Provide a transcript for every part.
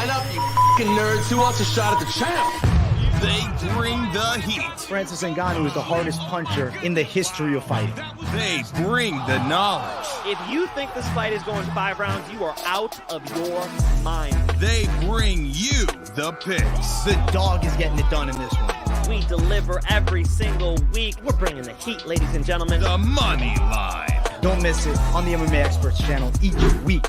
Line up, you fucking nerds. Who wants a shot at the champ? They bring the heat. Francis Ngannou is the hardest puncher in the history of fighting. They bring the knowledge. If you think this fight is going 5 rounds, you are out of your mind. They bring you the picks. The dog is getting it done in this one. We deliver every single week. We're bringing the heat, ladies and gentlemen. The money line. Don't miss it on the MMA Experts channel each week.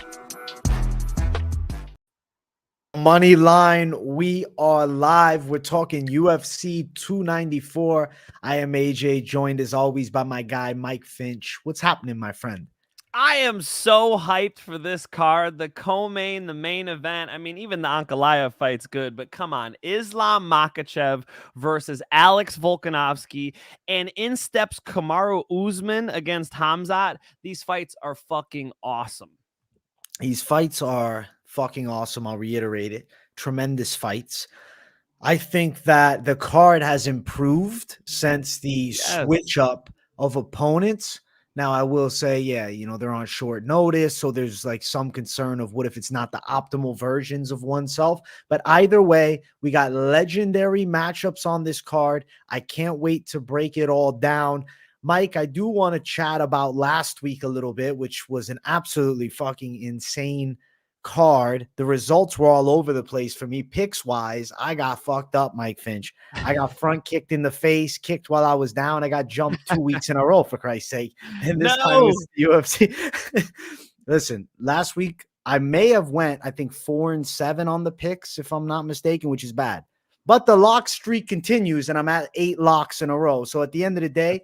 Money line, we are live. We're talking UFC 294. I am AJ, joined as always by my guy Mike Finch. What's happening, my friend? I am so hyped for this card. The co-main, the main event. I mean, even the Ankalaev fight's good, but come on. Islam Makhachev versus Alex Volkanovski, and in steps Kamaru Usman against Khamzat. These fights are fucking awesome. These fights are fucking awesome. I'll reiterate it. Tremendous fights. I think that the card has improved since the switch up of opponents. Now, I will say, yeah, you know, they're on short notice, so there's like some concern of what if it's not the optimal versions of oneself. But either way, we got legendary matchups on this card. I can't wait to break it all down. Mike, I do want to chat about last week a little bit, which was an absolutely fucking insane card. The results were all over the place for me. Picks wise, I got fucked up, Mike Finch. I got front kicked in the face, kicked while I was down. I got jumped 2 weeks in a row, for Christ's sake. And this time it's the UFC. Listen, last week I may have went, I think 4-7 on the picks, if I'm not mistaken, which is bad. But the lock streak continues, and I'm at 8 locks in a row. So at the end of the day,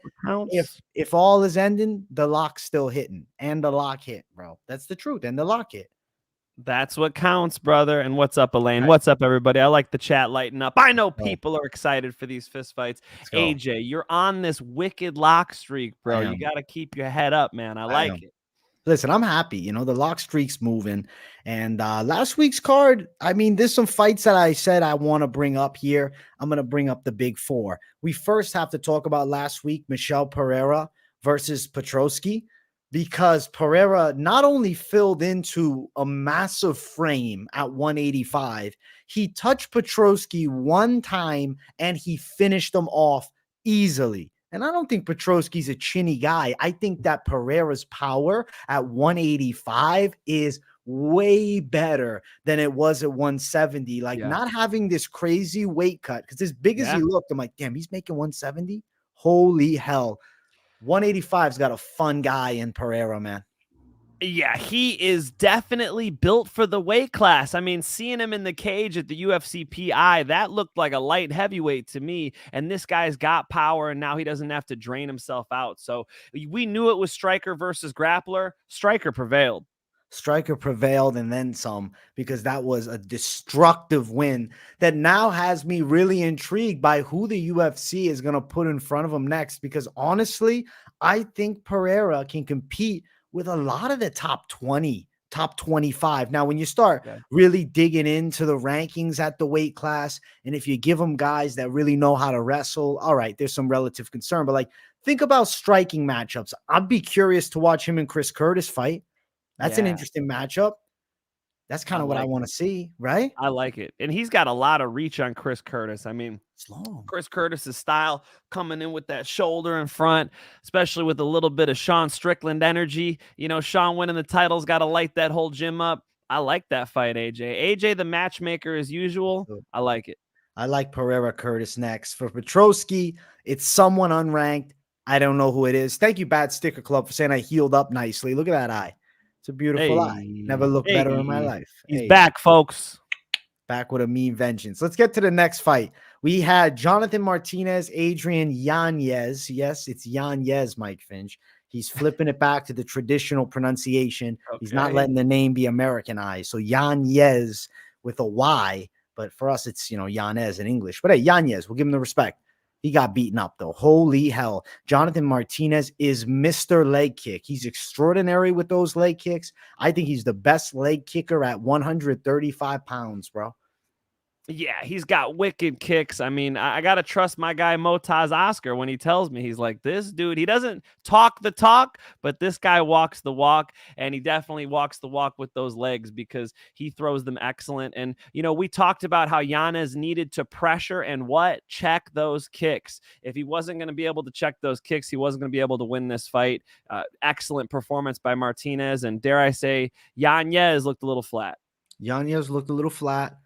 if all is ending, the lock's still hitting, and the lock hit, bro. That's the truth, and the lock hit. That's what counts, brother. And what's up, Elaine? What's up, everybody? I like the chat lighting up. I know people are excited for these fist fights. AJ, you're on this wicked lock streak, bro. You got to keep your head up, man. I like it. Listen, I'm happy. You know, the lock streak's moving. And last week's card, I mean, there's some fights that I said I want to bring up here. I'm going to bring up the big 4. We first have to talk about last week, Michel Pereira versus Petroski, because Pereira not only filled into a massive frame at 185, he touched Petroski one time and he finished him off easily. And I don't think Petroski's a chinny guy. I think that Pereira's power at 185 is way better than it was at 170. Like not having this crazy weight cut, because as big as he looked, I'm like, damn, he's making 170? Holy hell. 185's got a fun guy in Pereira, man. Yeah, he is definitely built for the weight class. I mean, seeing him in the cage at the UFC PI, that looked like a light heavyweight to me. And this guy's got power, and now he doesn't have to drain himself out. So we knew it was striker versus grappler. Striker prevailed. Striker prevailed and then some, because that was a destructive win that now has me really intrigued by who the UFC is going to put in front of him next. Because honestly, I think Pereira can compete with a lot of the top 20, top 25. Now, when you start really digging into the rankings at the weight class, and if you give them guys that really know how to wrestle, all right, there's some relative concern. But like, think about striking matchups. I'd be curious to watch him and Chris Curtis fight. That's an interesting matchup. That's kind of what I want to see, right? I like it. And he's got a lot of reach on Chris Curtis. I mean, it's long. Chris Curtis's style coming in with that shoulder in front, especially with a little bit of Sean Strickland energy. You know, Sean winning the title's got to light that whole gym up. I like that fight, AJ. AJ, the matchmaker as usual. I like it. I like Pereira Curtis next. For Petroski, it's someone unranked. I don't know who it is. Thank you, Bad Sticker Club, for saying I healed up nicely. Look at that eye. It's a beautiful eye. Never looked better in my life. He's back, folks. Back with a mean vengeance. Let's get to the next fight. We had Jonathan Martinez, Adrian Yanez. Yes, it's Yanez, Mike Finch. He's flipping it back to the traditional pronunciation. He's not letting the name be Americanized. So Yanez with a Y, but for us, it's, you know, Yanez in English. But hey, Yanez, we'll give him the respect. He got beaten up, though. Holy hell. Jonathan Martinez is Mr. Leg Kick. He's extraordinary with those leg kicks. I think he's the best leg kicker at 135 pounds, bro. Yeah, he's got wicked kicks. I mean, I got to trust my guy Motaz Oscar when he tells me. He's like, this dude, he doesn't talk the talk, but this guy walks the walk, and he definitely walks the walk with those legs because he throws them excellent. And, we talked about how Yanez needed to pressure and check those kicks. If he wasn't going to be able to check those kicks, he wasn't going to be able to win this fight. Excellent performance by Martinez. And dare I say, Yanez looked a little flat. Yanez looked a little flat.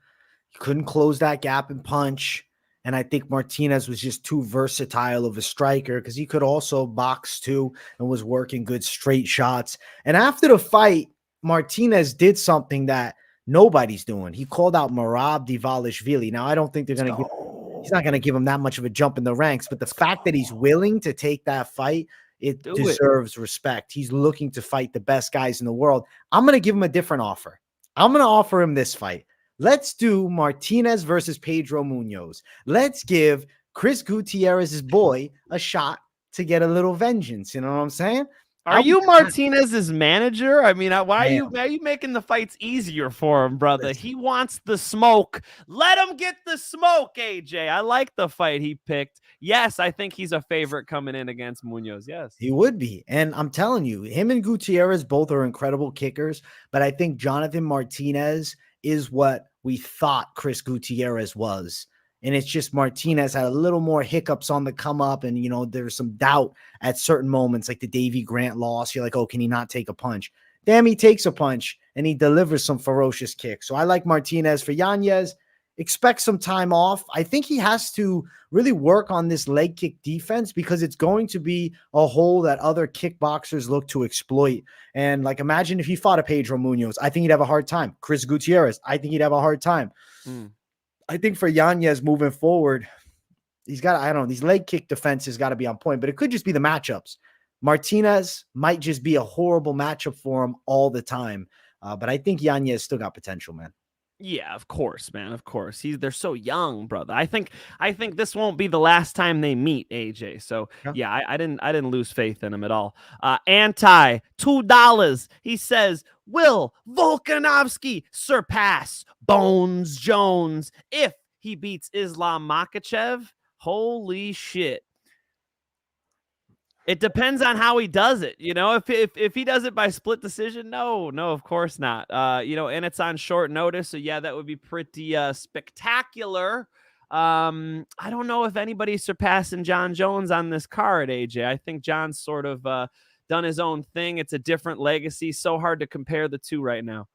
Couldn't close that gap and punch. And I think Martinez was just too versatile of a striker because he could also box too and was working good straight shots. And after the fight, Martinez did something that nobody's doing. He called out Merab Dvalishvili. Now, I don't think he's not going to give him that much of a jump in the ranks, but the fact that he's willing to take that fight, it deserves respect. He's looking to fight the best guys in the world. I'm going to give him a different offer. I'm going to offer him this fight. Let's do Martinez versus Pedro Munoz. Let's give Chris Gutierrez's boy a shot to get a little vengeance. You know what I'm saying? Are you Martinez's manager? I mean, why are you making the fights easier for him, brother? Listen. He wants the smoke. Let him get the smoke, AJ. I like the fight he picked. Yes, I think he's a favorite coming in against Munoz. Yes, he would be. And I'm telling you, him and Gutierrez both are incredible kickers. But I think Jonathan Martinez is what we thought Chris Gutierrez was. And it's just Martinez had a little more hiccups on the come up. And, there's some doubt at certain moments, like the Davy Grant loss. You're like, oh, can he not take a punch? Damn, he takes a punch and he delivers some ferocious kicks. So I like Martinez. For Yanez, expect some time off. I think he has to really work on this leg kick defense because it's going to be a hole that other kickboxers look to exploit. And imagine if he fought a Pedro Munoz, I think he'd have a hard time. Chris Gutierrez, I think he'd have a hard time. I think for Yanez moving forward, he's got, I don't know, these leg kick defense has got to be on point, but it could just be the matchups. Martinez might just be a horrible matchup for him all the time. But I think Yanez still got potential, man. Yeah, of course, man. Of course. They're so young, brother. I think this won't be the last time they meet, AJ. So yeah, I didn't lose faith in him at all. Anti $2. He says, will Volkanovski surpass Bones Jones if he beats Islam Makhachev? Holy shit. It depends on how he does it. If he does it by split decision, no, of course not. And it's on short notice. So yeah, that would be pretty spectacular. I don't know if anybody's surpassing John Jones on this card, AJ. I think John's sort of done his own thing. It's a different legacy. So hard to compare the two right now.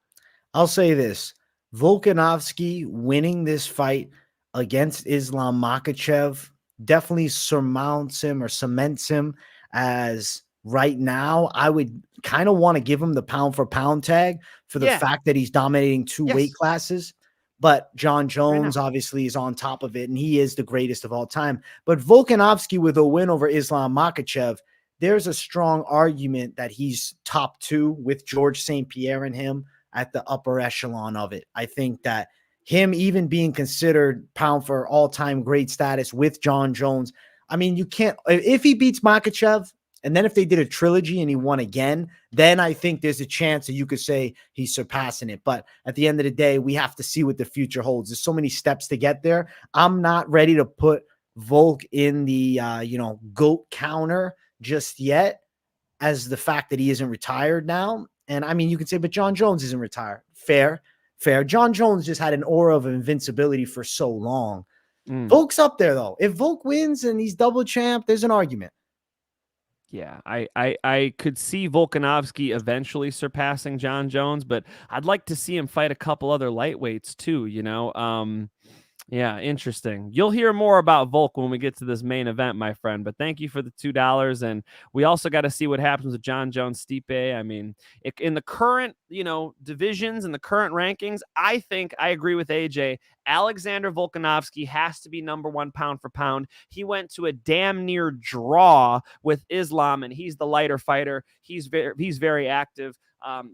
I'll say this. Volkanovski winning this fight against Islam Makhachev definitely surmounts him or cements him as right now. I would kind of want to give him the pound for pound tag for the fact that he's dominating two weight classes. But John Jones obviously is on top of it, and he is the greatest of all time. But Volkanovski with a win over Islam Makhachev, there's a strong argument that he's top two with George St. Pierre and him at the upper echelon of it. I think that him even being considered pound for all-time great status with John Jones, I mean, you can't – if he beats Makhachev, and then if they did a trilogy and he won again, then I think there's a chance that you could say he's surpassing it. But at the end of the day, we have to see what the future holds. There's so many steps to get there. I'm not ready to put Volk in the, GOAT counter just yet, as the fact that he isn't retired now. And I mean, you could say, but John Jones isn't retired. Fair. John Jones just had an aura of invincibility for so long. Volk's up there, though. If Volk wins and he's double champ, there's an argument. Yeah, I could see Volkanovski eventually surpassing John Jones, but I'd like to see him fight a couple other lightweights too, Yeah, interesting. You'll hear more about Volk when we get to this main event, my friend. But thank you for the $2. And we also got to see what happens with John Jones Stipe. I mean, in the current, divisions and the current rankings, I think I agree with AJ. Alexander Volkanovski has to be number one pound for pound. He went to a damn near draw with Islam, and he's the lighter fighter. He's very active.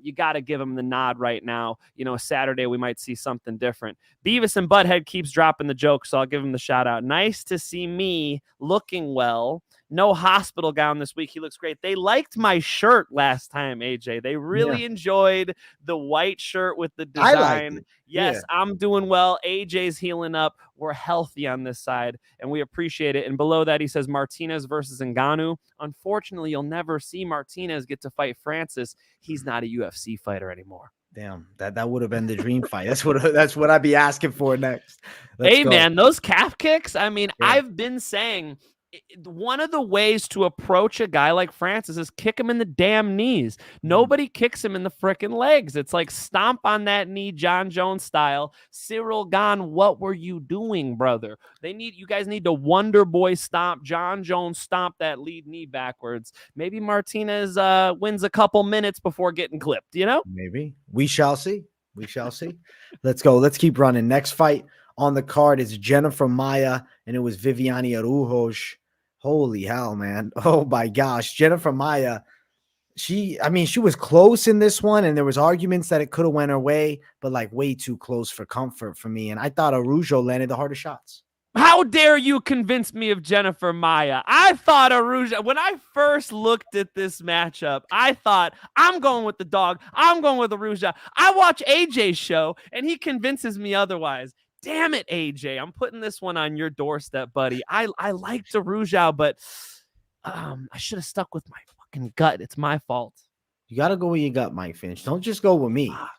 You got to give him the nod right now. Saturday we might see something different. Beavis and Butthead keeps dropping the joke, so I'll give him the shout out. Nice to see me looking well No hospital gown this week. He looks great. They liked my shirt last time, AJ. They really enjoyed the white shirt with the design. I liked it. Yes, I'm doing well. AJ's healing up. We're healthy on this side, and we appreciate it. And below that, he says Martinez versus Ngannou. Unfortunately, you'll never see Martinez get to fight Francis. He's not a UFC fighter anymore. Damn, that would have been the dream fight. That's what I'd be asking for next. Hey, man, those calf kicks. I mean, I've been saying one of the ways to approach a guy like Francis is kick him in the damn knees. Nobody kicks him in the frickin' legs. It's like stomp on that knee, John Jones style. Cyril Gane, what were you doing, brother? You guys need to Wonder Boy stomp, John Jones stomp that lead knee backwards. Maybe Martinez wins a couple minutes before getting clipped, you know? Maybe. We shall see. We shall see. Let's go. Let's keep running. Next fight on the card is Jennifer Maia, and it was Viviane Araujo. Holy hell, man. Oh my gosh. Jennifer Maia, she was close in this one, and there was arguments that it could have went her way, but like way too close for comfort for me. And I thought Araujo landed the hardest shots. How dare you convince me of Jennifer Maia? I thought Araujo, when I first looked at this matchup, I thought, I'm going with the dog. I'm going with Araujo. I watch AJ's show, and he convinces me otherwise. Damn it, AJ. I'm putting this one on your doorstep, buddy. I liked Araujo, but I should have stuck with my fucking gut. It's my fault. You got to go with your gut, Mike Finch. Don't just go with me. Fuck.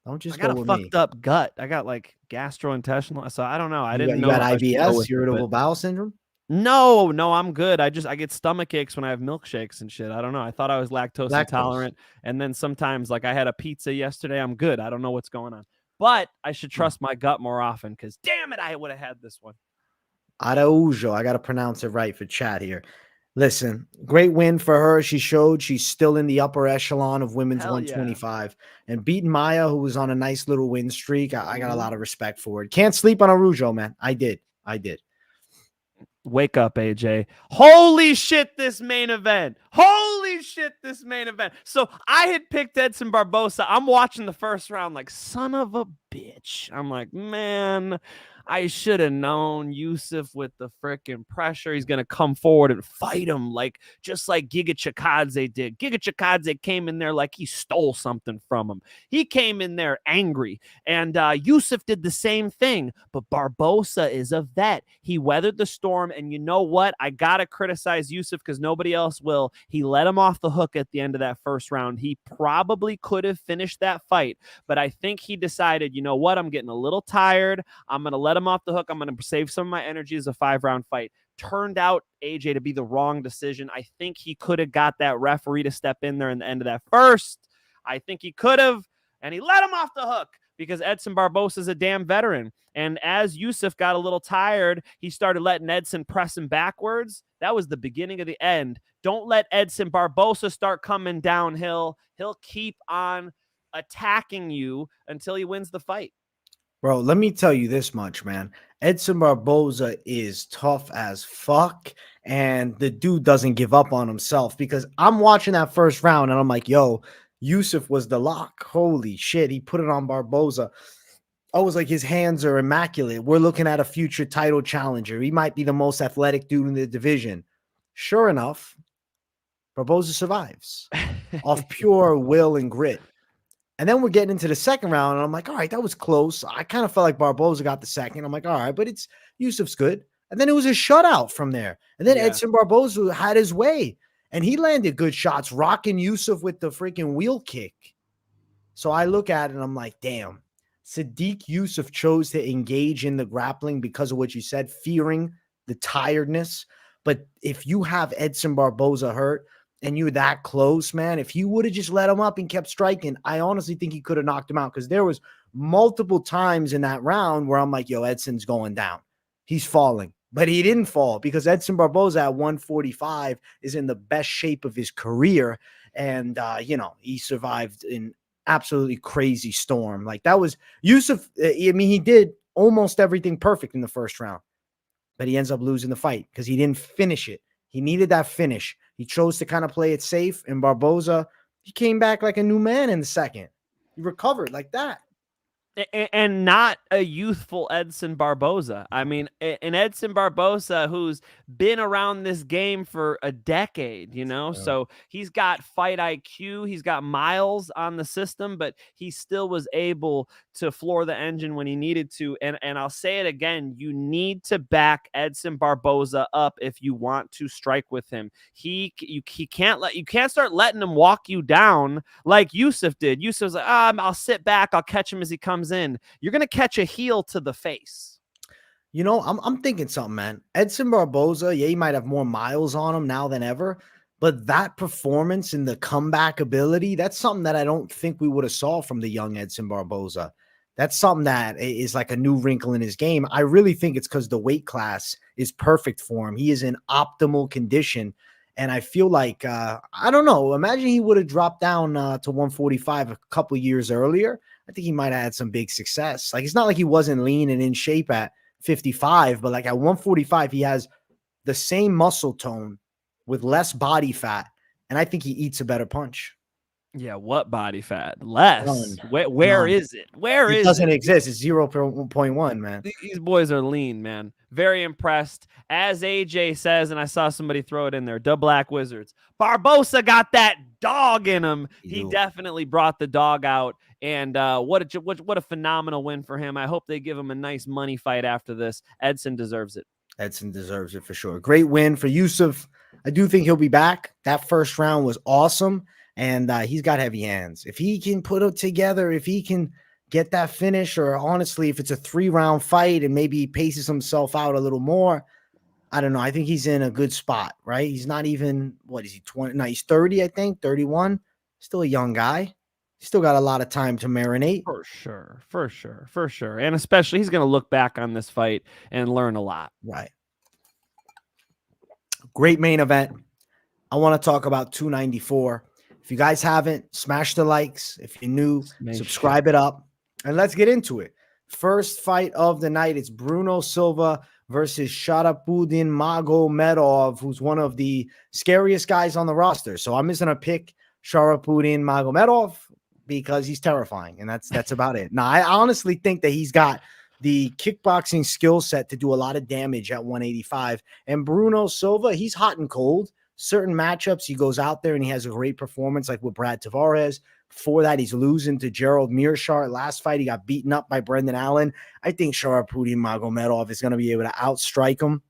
Don't just go with me. I got a fucked up gut. I got like gastrointestinal. So I don't know. I didn't know. You got IBS, irritable bowel syndrome? No, I'm good. I get stomach aches when I have milkshakes and shit. I don't know. I thought I was lactose intolerant. And then sometimes, like I had a pizza yesterday. I'm good. I don't know what's going on. But I should trust my gut more often because, damn it, I would have had this one. Araujo. I got to pronounce it right for chat here. Listen, great win for her. She showed she's still in the upper echelon of women's 125. And beating Maia, who was on a nice little win streak, I got a lot of respect for it. Can't sleep on Araujo, man. I did. Wake up, AJ. Holy shit, this main event. Holy shit, this main event. So I had picked Edson Barbosa. I'm watching the first round like, son of a bitch. I'm like, man, I should have known Yusuf with the freaking pressure. He's going to come forward and fight him just like Giga Chikadze did. Giga Chikadze came in there like he stole something from him. He came in there angry. And Yusuf did the same thing. But Barbosa is a vet. He weathered the storm. And you know what? I got to criticize Yusuf because nobody else will. He let him off the hook at the end of that first round. He probably could have finished that fight. But I think he decided, you know what? I'm getting a little tired. I'm going to let him off the hook. I'm going to save some of my energy as a 5-round fight. Turned out, AJ, to be the wrong decision. I think he could have got that referee to step in there in the end of that first. I think he could have, and he let him off the hook because Edson Barbosa is a damn veteran. And as Yusuf got a little tired, he started letting Edson press him backwards. That was the beginning of the end. Don't let Edson Barbosa start coming downhill. He'll keep on attacking you until he wins the fight. Bro, let me tell you this much, man. Edson Barbosa is tough as fuck, and the dude doesn't give up on himself because I'm watching that first round, and I'm like, yo, Yusuf was the lock. Holy shit, he put it on Barbosa. I was like, his hands are immaculate. We're looking at a future title challenger. He might be the most athletic dude in the division. Sure enough, Barbosa survives off pure will and grit. And then we're getting into the second round, and I'm like, all right, that was close. I kind of felt like Barbosa got the second. I'm like, all right, but Yusuf's good. And then it was a shutout from there. And then Edson Barbosa had his way, and he landed good shots, rocking Yusuf with the freaking wheel kick. So I look at it, and I'm like, damn. Sedriques Yusuf chose to engage in the grappling because of what you said, fearing the tiredness. But if you have Edson Barbosa hurt, and you're that close, man, if you would have just let him up and kept striking, I honestly think he could have knocked him out because there was multiple times in that round where I'm like, yo, Edson's going down. He's falling. But he didn't fall because Edson Barbosa at 145 is in the best shape of his career. And, he survived an absolutely crazy storm. Like that was Yusuf. He did almost everything perfect in the first round, but he ends up losing the fight because he didn't finish it. He needed that finish. He chose to kind of play it safe, and Barbosa, he came back like a new man in the second. He recovered like that. And not a youthful Edson Barboza. I mean, an Edson Barboza who's been around this game for a decade, so he's got fight IQ, he's got miles on the system, but he still was able to floor the engine when he needed to. And I'll say it again, you need to back Edson Barboza up if you want to strike with him. You can't start letting him walk you down like Yusuf did. Yusuf's like, I'll sit back, I'll catch him as he comes in. You're going to catch a heel to the face. I'm thinking something, man. Edson Barboza, he might have more miles on him now than ever, but that performance and the comeback ability, that's something that I don't think we would have saw from the young Edson Barboza. That's something that is like a new wrinkle in his game. I really think it's because the weight class is perfect for him. He is in optimal condition. And I feel like, I don't know, imagine he would have dropped down to 145 a couple years earlier. I think he might have had some big success. Like, it's not like he wasn't lean and in shape at 55, but like at 145, he has the same muscle tone with less body fat. And I think he eats a better punch. Yeah, what body fat? Less. None. Where is it? Where is it? It doesn't exist. It's 0.1, man. These boys are lean, man. Very impressed. As AJ says, and I saw somebody throw it in there, the Black Wizards. Barboza got that dog in him. He definitely brought the dog out. And what a phenomenal win for him. I hope they give him a nice money fight after this. Edson deserves it. Edson deserves it for sure. Great win for Yusuf. I do think he'll be back. That first round was awesome. And he's got heavy hands. If he can put it together, if he can get that finish, or honestly, if it's a 3-round fight and maybe he paces himself out a little more, I don't know. I think he's in a good spot, right? He's not even, what is he, 20? No, he's 30, I think, 31. Still a young guy. Still got a lot of time to marinate. For sure. And especially he's going to look back on this fight and learn a lot. Right. Great main event. I want to talk about 294. If you guys haven't, smash the likes. If you're new, subscribe it up. And let's get into it. First fight of the night. It's Bruno Silva versus Sharapudin Magomedov, who's one of the scariest guys on the roster. So I'm just going to pick Sharapudin Magomedov because he's terrifying. And that's about it. Now, I honestly think that he's got the kickboxing skill set to do a lot of damage at 185. And Bruno Silva, he's hot and cold. Certain matchups, he goes out there and he has a great performance, like with Brad Tavares. Before that, he's losing to Gerald Mearshart. Last fight, he got beaten up by Brendan Allen. I think Sharapudin Magomedov is going to be able to outstrike him,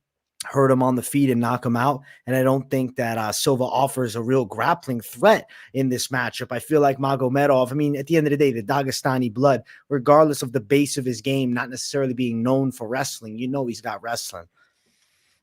hurt him on the feet, and knock him out. And I don't think that Silva offers a real grappling threat in this matchup. I feel like Magomedov, I mean, at the end of the day, the Dagestani blood, regardless of the base of his game, not necessarily being known for wrestling, he's got wrestling.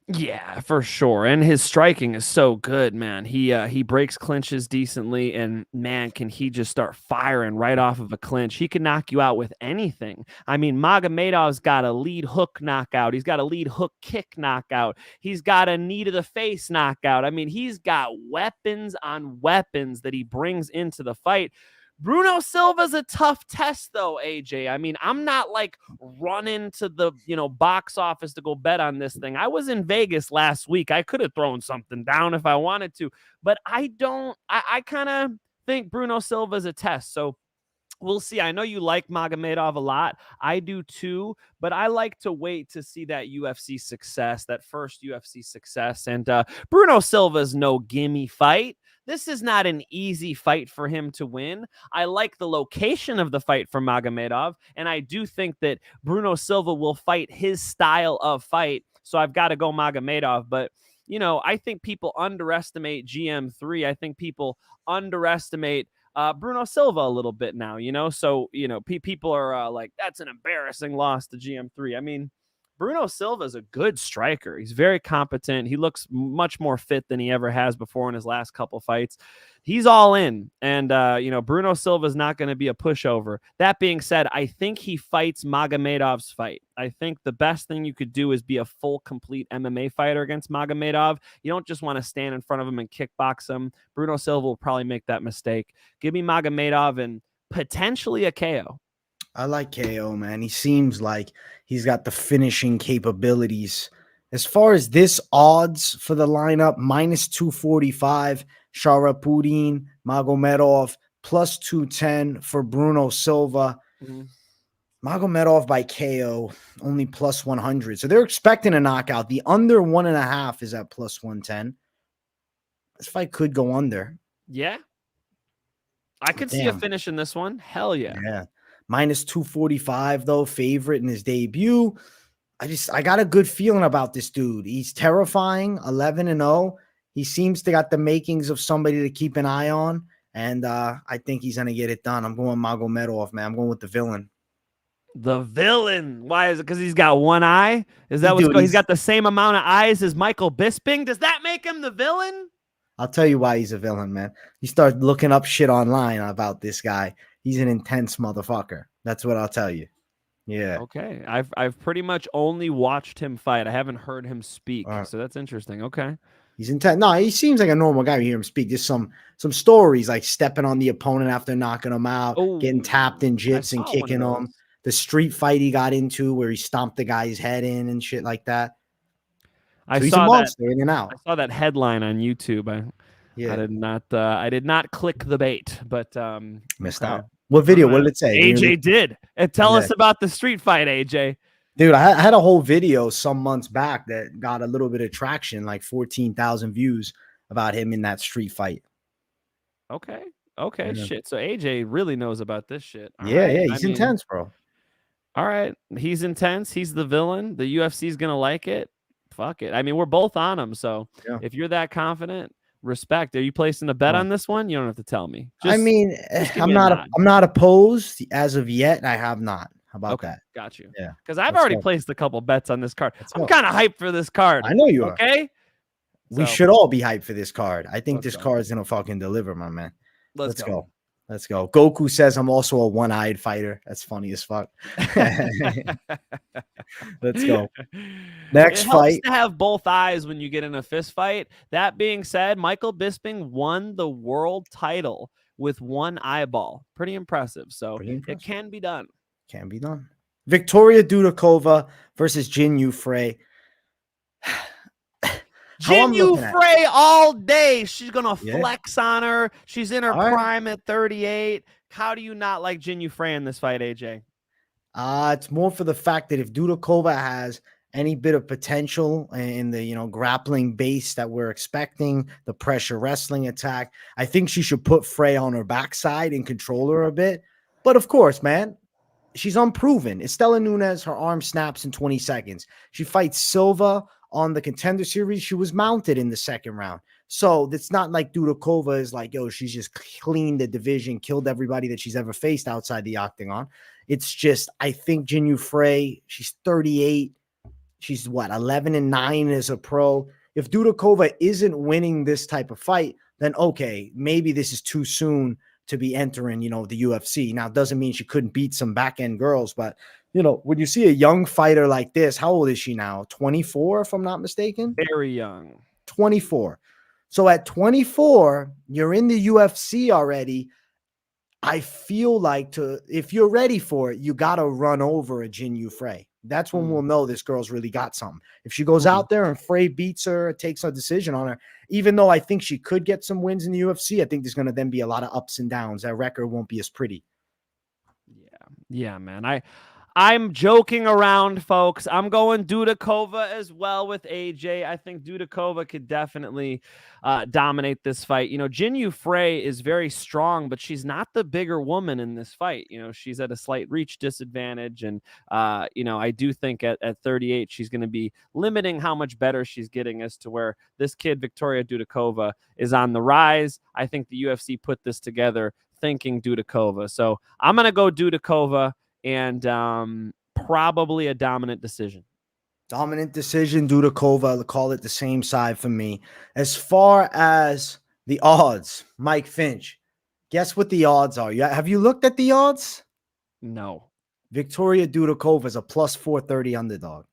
Yeah, for sure. And his striking is so good, man. He breaks clinches decently, and man, can he just start firing right off of a clinch. He can knock you out with anything. I mean, Magomedov's got a lead hook knockout. He's got a lead hook kick knockout. He's got a knee to the face knockout. I mean, he's got weapons on weapons that he brings into the fight. Bruno Silva's a tough test, though, AJ. I mean, I'm not like running to the box office to go bet on this thing. I was in Vegas last week. I could have thrown something down if I wanted to, but I don't. I kind of think Bruno Silva's a test. So we'll see. I know you like Magomedov a lot. I do too, but I like to wait to see that UFC success, that first UFC success. And Bruno Silva's no gimme fight. This is not an easy fight for him to win. I like the location of the fight for Magomedov, and I do think that Bruno Silva will fight his style of fight. So I've got to go Magomedov. But, I think people underestimate GM3. I think people underestimate Bruno Silva a little bit now, So, people are like, that's an embarrassing loss to GM3. I mean, Bruno Silva is a good striker. He's very competent. He looks much more fit than he ever has before in his last couple fights. He's all in. And, Bruno Silva is not going to be a pushover. That being said, I think he fights Magomedov's fight. I think the best thing you could do is be a full, complete MMA fighter against Magomedov. You don't just want to stand in front of him and kickbox him. Bruno Silva will probably make that mistake. Give me Magomedov and potentially a KO. I like KO, man. He seems like he's got the finishing capabilities. As far as this odds for the lineup, minus 245, Sharapudin Magomedov, plus 210 for Bruno Silva. Magomedov by KO, only plus 100. So they're expecting a knockout. The under 1.5 is at plus 110. This fight could go under. Yeah. I could see a finish in this one. Hell yeah. Yeah. Minus 245, though, favorite in his debut. I got a good feeling about this dude. He's terrifying, 11-0. He seems to got the makings of somebody to keep an eye on. And I think he's going to get it done. I'm going Magomedov, man. I'm going with the villain. The villain. Why is it? Because he's got one eye? Is that what's going? He's got the same amount of eyes as Michael Bisping. Does that make him the villain? I'll tell you why he's a villain, man. You start looking up shit online about this guy. He's an intense motherfucker. That's what I'll tell you. Yeah. Okay. I've pretty much only watched him fight. I haven't heard him speak. So that's interesting. Okay. He's intense. No, he seems like a normal guy. You hear him speak. There's some stories like stepping on the opponent after knocking him out, getting tapped in jits and kicking him. The street fight he got into where he stomped the guy's head in and shit like that. So he's a monster in and out. I saw that headline on YouTube. I did not click the bait, but missed out. What video? What did it say? AJ did. And tell us about the street fight, AJ. Dude, I had a whole video some months back that got a little bit of traction, like 14,000 views about him in that street fight. Okay. Shit. So AJ really knows about this shit. He's intense, bro. All right. He's intense. He's the villain. The UFC is going to like it. Fuck it. I mean, we're both on him. So if you're that confident, respect. Are you placing a bet on this one? You don't have to tell me. I'm not opposed as of yet. I have not. How about that? Got you. Yeah. Because I've already placed a couple bets on this card. I'm kind of hyped for this card. I know you are. Okay. We should all be hyped for this card. I think this card is going to fucking deliver, my man. Let's go. Let's go. Goku says I'm also a one-eyed fighter. That's funny as fuck. Let's go. Next fight. Helps to have both eyes when you get in a fist fight. That being said, Michael Bisping won the world title with one eyeball. Pretty impressive. So it can be done. Can be done. Victoria Dudakova versus Jinh Frey. Jinh Frey all day. She's going to flex on her. She's in her prime at 38. How do you not like Jinh Frey in this fight, AJ? It's more for the fact that if Dudakova has any bit of potential in the, grappling base that we're expecting, the pressure wrestling attack, I think she should put Frey on her backside and control her a bit. But of course, man, she's unproven. Estela Nunes, her arm snaps in 20 seconds. She fights Silva on the Contender Series. She was mounted in the second round. So it's not like Dudakova is like, she's just cleaned the division, killed everybody that she's ever faced outside the octagon. It's just, I think Jinh Frey, she's 38. She's 11-9 as a pro. If Dudakova isn't winning this type of fight, then okay, maybe this is too soon to be entering, the UFC. Now, it doesn't mean she couldn't beat some back-end girls, but, when you see a young fighter like this, how old is she now? 24, if I'm not mistaken? Very young. 24. So at 24, you're in the UFC already. I feel like if you're ready for it, you got to run over a Jinh Frey. That's when we'll know this girl's really got something. If she goes out there and Frey beats her, takes a decision on her, even though I think she could get some wins in the UFC, I think there's going to then be a lot of ups and downs. That record won't be as pretty. Yeah, man. I'm joking around, folks. I'm going Dudakova as well with AJ. I think Dudakova could definitely dominate this fight. Jinh Frey is very strong, but she's not the bigger woman in this fight. She's at a slight reach disadvantage. And, I do think at 38, she's going to be limiting how much better she's getting as to where this kid, Victoria Dudakova, is on the rise. I think the UFC put this together thinking Dudakova. So I'm going to go Dudakova. And probably a dominant decision. Dominant decision, Dudakova. Call it the same side for me. As far as the odds, Mike Finch, guess what the odds are? Have you looked at the odds? No. Victoria Dudakova is a plus 430 underdog.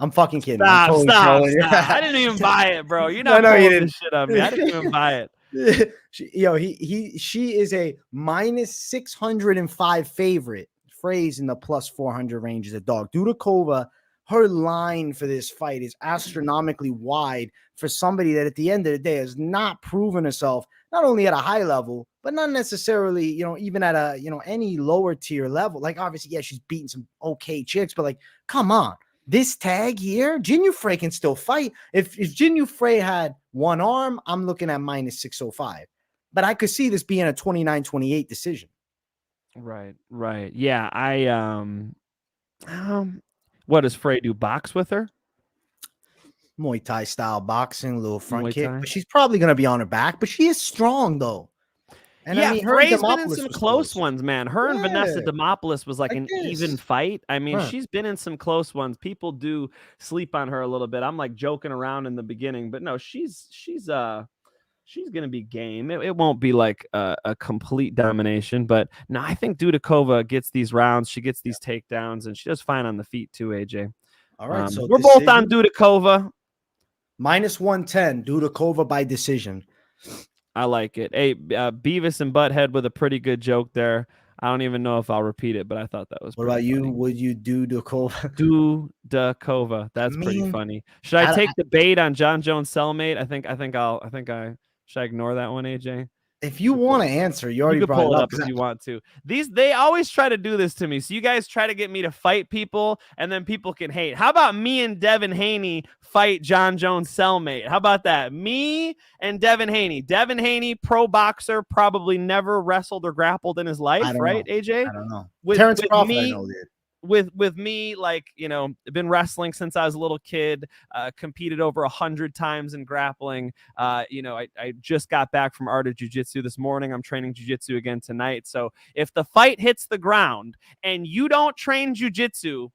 I'm fucking kidding. Stop. I didn't even buy it, bro. You're not pulling this shit on me. I didn't even buy it. She is a minus 605 favorite. Frey's in the plus 400 range as a dog. Dudakova her line for this fight is astronomically wide for somebody that at the end of the day has not proven herself, not only at a high level, but not necessarily, even at a, any lower tier level. Like, obviously, yeah, she's beating some okay chicks, but like, come on. This tag here, Jinh Frey can still fight. If Jinh Frey had one arm, I'm looking at minus 605. But I could see this being a 29-28 decision. Right. Yeah, what does Frey do? Box with her? Muay Thai style boxing, little front Muay kick. Thai? But she's probably going to be on her back. But she is strong, though. And yeah, I mean, her and Frey's been in Demopoulos some was close ones, man. Her and Vanessa Yeah. Demopoulos was like an even fight. I mean, Huh. she's been in some close ones. People do sleep on her a little bit. I'm like joking around in the beginning, but no, she's gonna be game. It won't be like a complete domination, but no, I think Dudakova gets these rounds. She gets these takedowns, and she does fine on the feet too. AJ. All right, so we're both on Dudakova. Minus 110, Dudakova by decision. I like it. Hey, Beavis and Butthead with a pretty good joke there. I don't even know if I'll repeat it, but I thought that was. What about you? Funny. Would you do Dudakova? Dudakova. That's pretty funny. Should I take the bait on John Jones cellmate? Should I ignore that one, AJ? If you want to answer, you already brought pull it it up if you want to. They always try to do this to me. So you guys try to get me to fight people, and then people can hate. How about me and Devin Haney fight John Jones cellmate? How about that? Me and Devin Haney. Devin Haney, pro boxer, probably never wrestled or grappled in his life, right, know. AJ? I don't know. With Terrence Crawford, me, I know, dude. With me, like, been wrestling since I was a little kid, competed over 100 times in grappling. I just got back from Art of Jiu-Jitsu this morning. I'm training Jiu-Jitsu again tonight. So if the fight hits the ground and you don't train Jiu-Jitsu,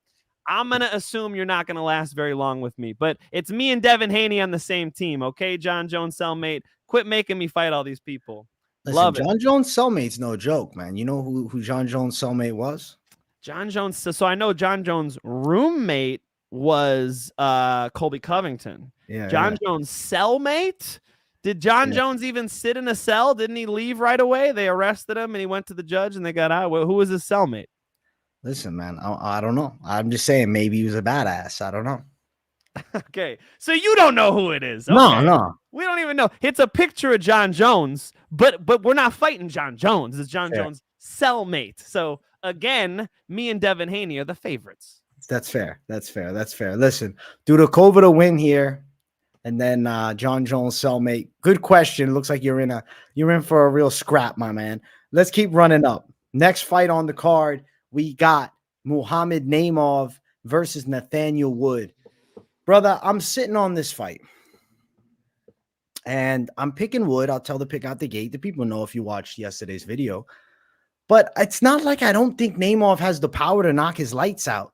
I'm going to assume you're not going to last very long with me. But it's me and Devin Haney on the same team. Okay, John Jones cellmate, quit making me fight all these people. Listen, Love it. John Jones cellmate's no joke, man. You know who John Jones cellmate was? John Jones. So I know John Jones' roommate was Colby Covington. Yeah. John Jones' cellmate? Did John Jones even sit in a cell? Didn't he leave right away? They arrested him and he went to the judge and they got out. Well, who was his cellmate? Listen, man, I don't know. I'm just saying maybe he was a badass. I don't know. Okay, so you don't know who it is. Okay. No. We don't even know. It's a picture of John Jones, but we're not fighting John Jones. It's John Jones' cellmate. So again, me and Devin Haney are the favorites. That's fair. Listen, Dudakova to win here, and then John Jones cellmate. Good question. Looks like you're in for a real scrap, my man. Let's keep running up. Next fight on the card, we got Mohammad Naimov versus Nathaniel Wood. Brother, I'm sitting on this fight, and I'm picking Wood. I'll tell the pick out the gate. The people know if you watched yesterday's video. But it's not like I don't think Naimov has the power to knock his lights out.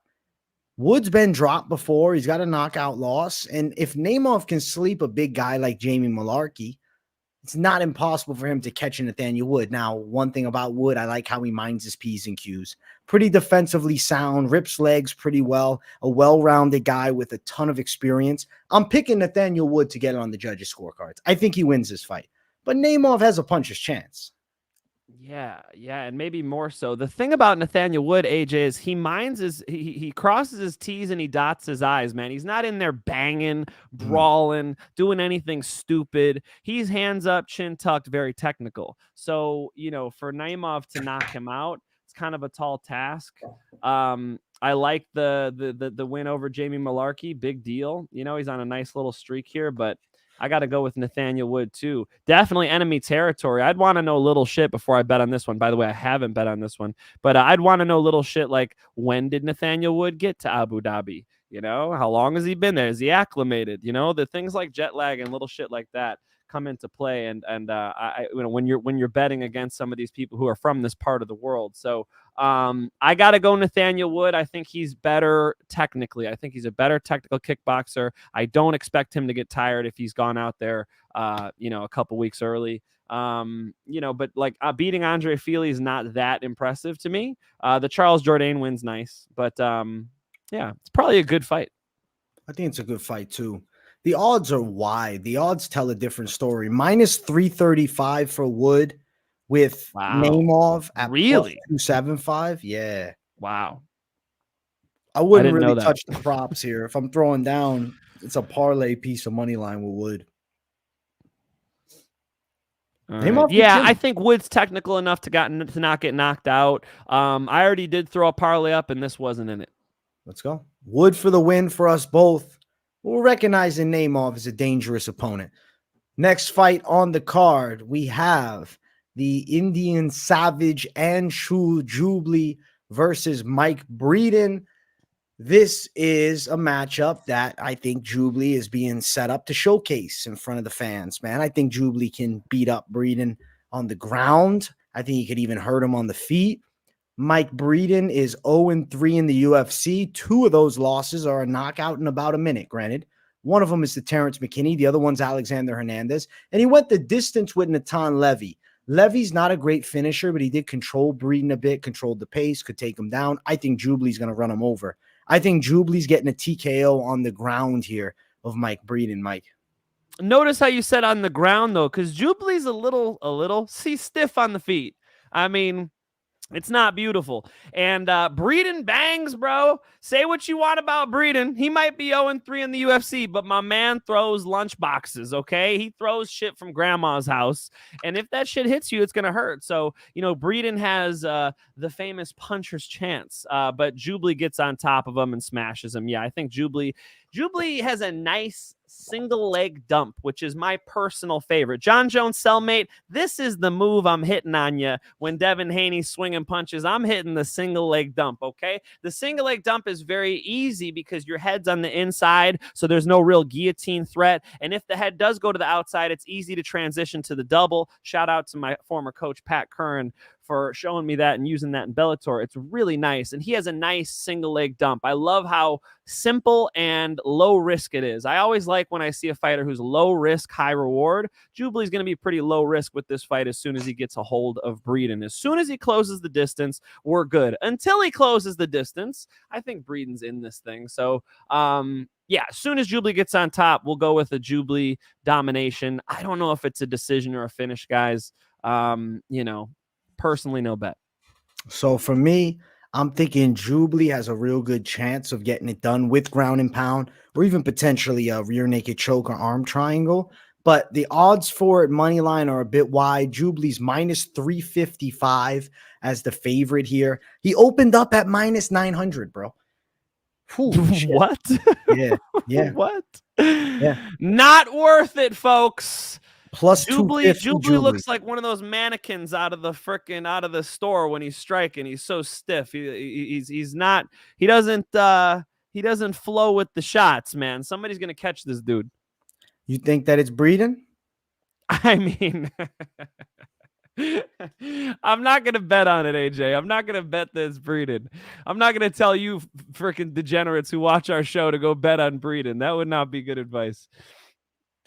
Wood's been dropped before. He's got a knockout loss. And if Naimov can sleep a big guy like Jamie Malarkey, it's not impossible for him to catch a Nathaniel Wood. Now, one thing about Wood, I like how he minds his P's and Q's. Pretty defensively sound, rips legs pretty well, a well-rounded guy with a ton of experience. I'm picking Nathaniel Wood to get it on the judges' scorecards. I think he wins this fight. But Naimov has a puncher's chance. Yeah, and maybe more so. The thing about Nathaniel Wood, AJ, is he crosses his T's and he dots his I's, man. He's not in there banging, brawling, doing anything stupid. He's hands up, chin tucked, very technical. So, for Naimov to knock him out, it's kind of a tall task. I like the win over Jamie Malarkey, big deal. He's on a nice little streak here, but I got to go with Nathaniel Wood, too. Definitely enemy territory. I'd want to know little shit before I bet on this one. By the way, I haven't bet on this one. But I'd want to know little shit like, when did Nathaniel Wood get to Abu Dhabi? How long has he been there? Is he acclimated? The things like jet lag and little shit like that come into play. And when you're betting against some of these people who are from this part of the world. So I got to go Nathaniel Wood. I think he's better technically. I think he's a better technical kickboxer. I don't expect him to get tired if he's gone out there, a couple weeks early. But like beating Andre Fili is not that impressive to me. The Charles Jourdain win's nice, but it's probably a good fight. I think it's a good fight too. The odds are wide. The odds tell a different story. Minus 335 for Wood with Naimov at really plus 275. Yeah. Wow. I wouldn't didn't know really that. touch the props here. If I'm throwing down, it's a parlay piece of money line with Wood. Right. Yeah, I think Wood's technical enough to not get knocked out. I already did throw a parlay up, and this wasn't in it. Let's go. Wood for the win for us both. We'll recognize Naimov as a dangerous opponent. Next fight on the card, we have the Indian Savage Anshul Jubli versus Mike Breeden. This is a matchup that I think Jubli is being set up to showcase in front of the fans, man. I think Jubli can beat up Breeden on the ground. I think he could even hurt him on the feet. Mike Breeden is 0-3 in the UFC. 2 of those losses are a knockout in about a minute, granted. One of them is to Terrence McKinney. The other one's Alexander Hernandez. And he went the distance with Natan Levy. Levy's not a great finisher, but he did control Breeden a bit, controlled the pace, could take him down. I think Jubli's going to run him over. I think Jubli's getting a TKO on the ground here of Mike Breeden, Mike. Notice how you said on the ground, though, because Jubli's a little stiff on the feet. I mean, it's not beautiful. And Breeden bangs, bro. Say what you want about Breeden. He might be 0-3 in the UFC, but my man throws lunch boxes, okay? He throws shit from grandma's house. And if that shit hits you, it's going to hurt. So, Breeden has the famous puncher's chance, but Jubli gets on top of him and smashes him. Yeah, I think Jubli has a nice single leg dump, which is my personal favorite. John Jones cellmate, this is the move I'm hitting on you when Devin Haney's swinging punches. I'm hitting the single leg dump, okay? The single leg dump is very easy because your head's on the inside, so there's no real guillotine threat. And if the head does go to the outside, it's easy to transition to the double. Shout out to my former coach, Pat Curran, for showing me that and using that in Bellator. It's really nice. And he has a nice single leg dump. I love how simple and low risk it is. I always like when I see a fighter who's low risk, high reward. Jubli's going to be pretty low risk with this fight as soon as he gets a hold of Breeden. As soon as he closes the distance, we're good. Until he closes the distance, I think Breeden's in this thing. So, yeah, as soon as Jubli gets on top, we'll go with a Jubli domination. I don't know if it's a decision or a finish, guys. Personally, no bet. So for me, I'm thinking Jubli has a real good chance of getting it done with ground and pound, or even potentially a rear naked choke or arm triangle. But the odds for it, money line, are a bit wide. Jubli's minus 355 as the favorite here. He opened up at minus 900, bro. What? Yeah. What? Yeah. Not worth it, folks. Plus Jubli looks like one of those mannequins out of the store when he's striking. He's so stiff. He doesn't flow with the shots, man. Somebody's gonna catch this dude. You think that it's Breeden? I mean, I'm not gonna bet on it, AJ. I'm not gonna bet that it's Breeden. I'm not gonna tell you freaking degenerates who watch our show to go bet on Breeden. That would not be good advice.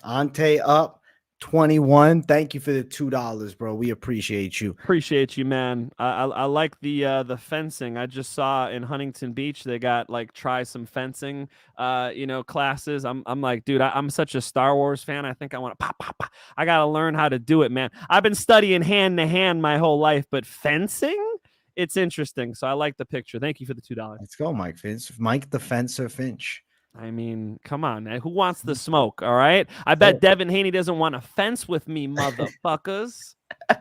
Ante up 21. Thank you for the $2, bro. We appreciate you. Appreciate you, man. I like the fencing. I just saw in Huntington Beach they got try some fencing classes. I'm like, dude, I'm such a Star Wars fan. I think I want to pop. I gotta learn how to do it, man. I've been studying hand to hand my whole life, but fencing, it's interesting. So I like the picture. Thank you for the $2. Let's go, Mike Finch. Mike the Fencer Finch. I mean, come on, man. Who wants the smoke? All right. I bet Devin Haney doesn't want to fence with me, motherfuckers. All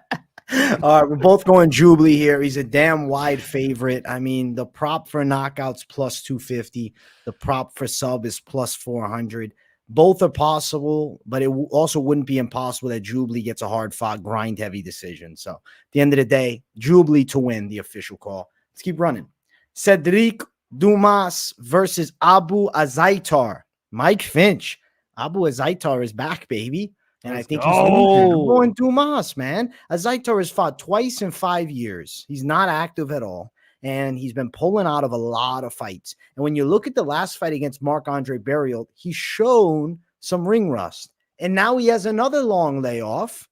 right, we're both going Jubli here. He's a damn wide favorite. I mean, the prop for knockouts plus 250. The prop for sub is plus 400. Both are possible, but it also wouldn't be impossible that Jubli gets a hard-fought, grind-heavy decision. So, at the end of the day, Jubli to win, the official call. Let's keep running. Sedriques Dumas versus Abu Azaitar. Mike Finch. Abu Azaitar is back, baby. And I think he's going Dumas, man. Azaitar has fought twice in 5 years. He's not active at all. And he's been pulling out of a lot of fights. And when you look at the last fight against Marc-Andre Barriault, he's shown some ring rust. And now he has another long layoff.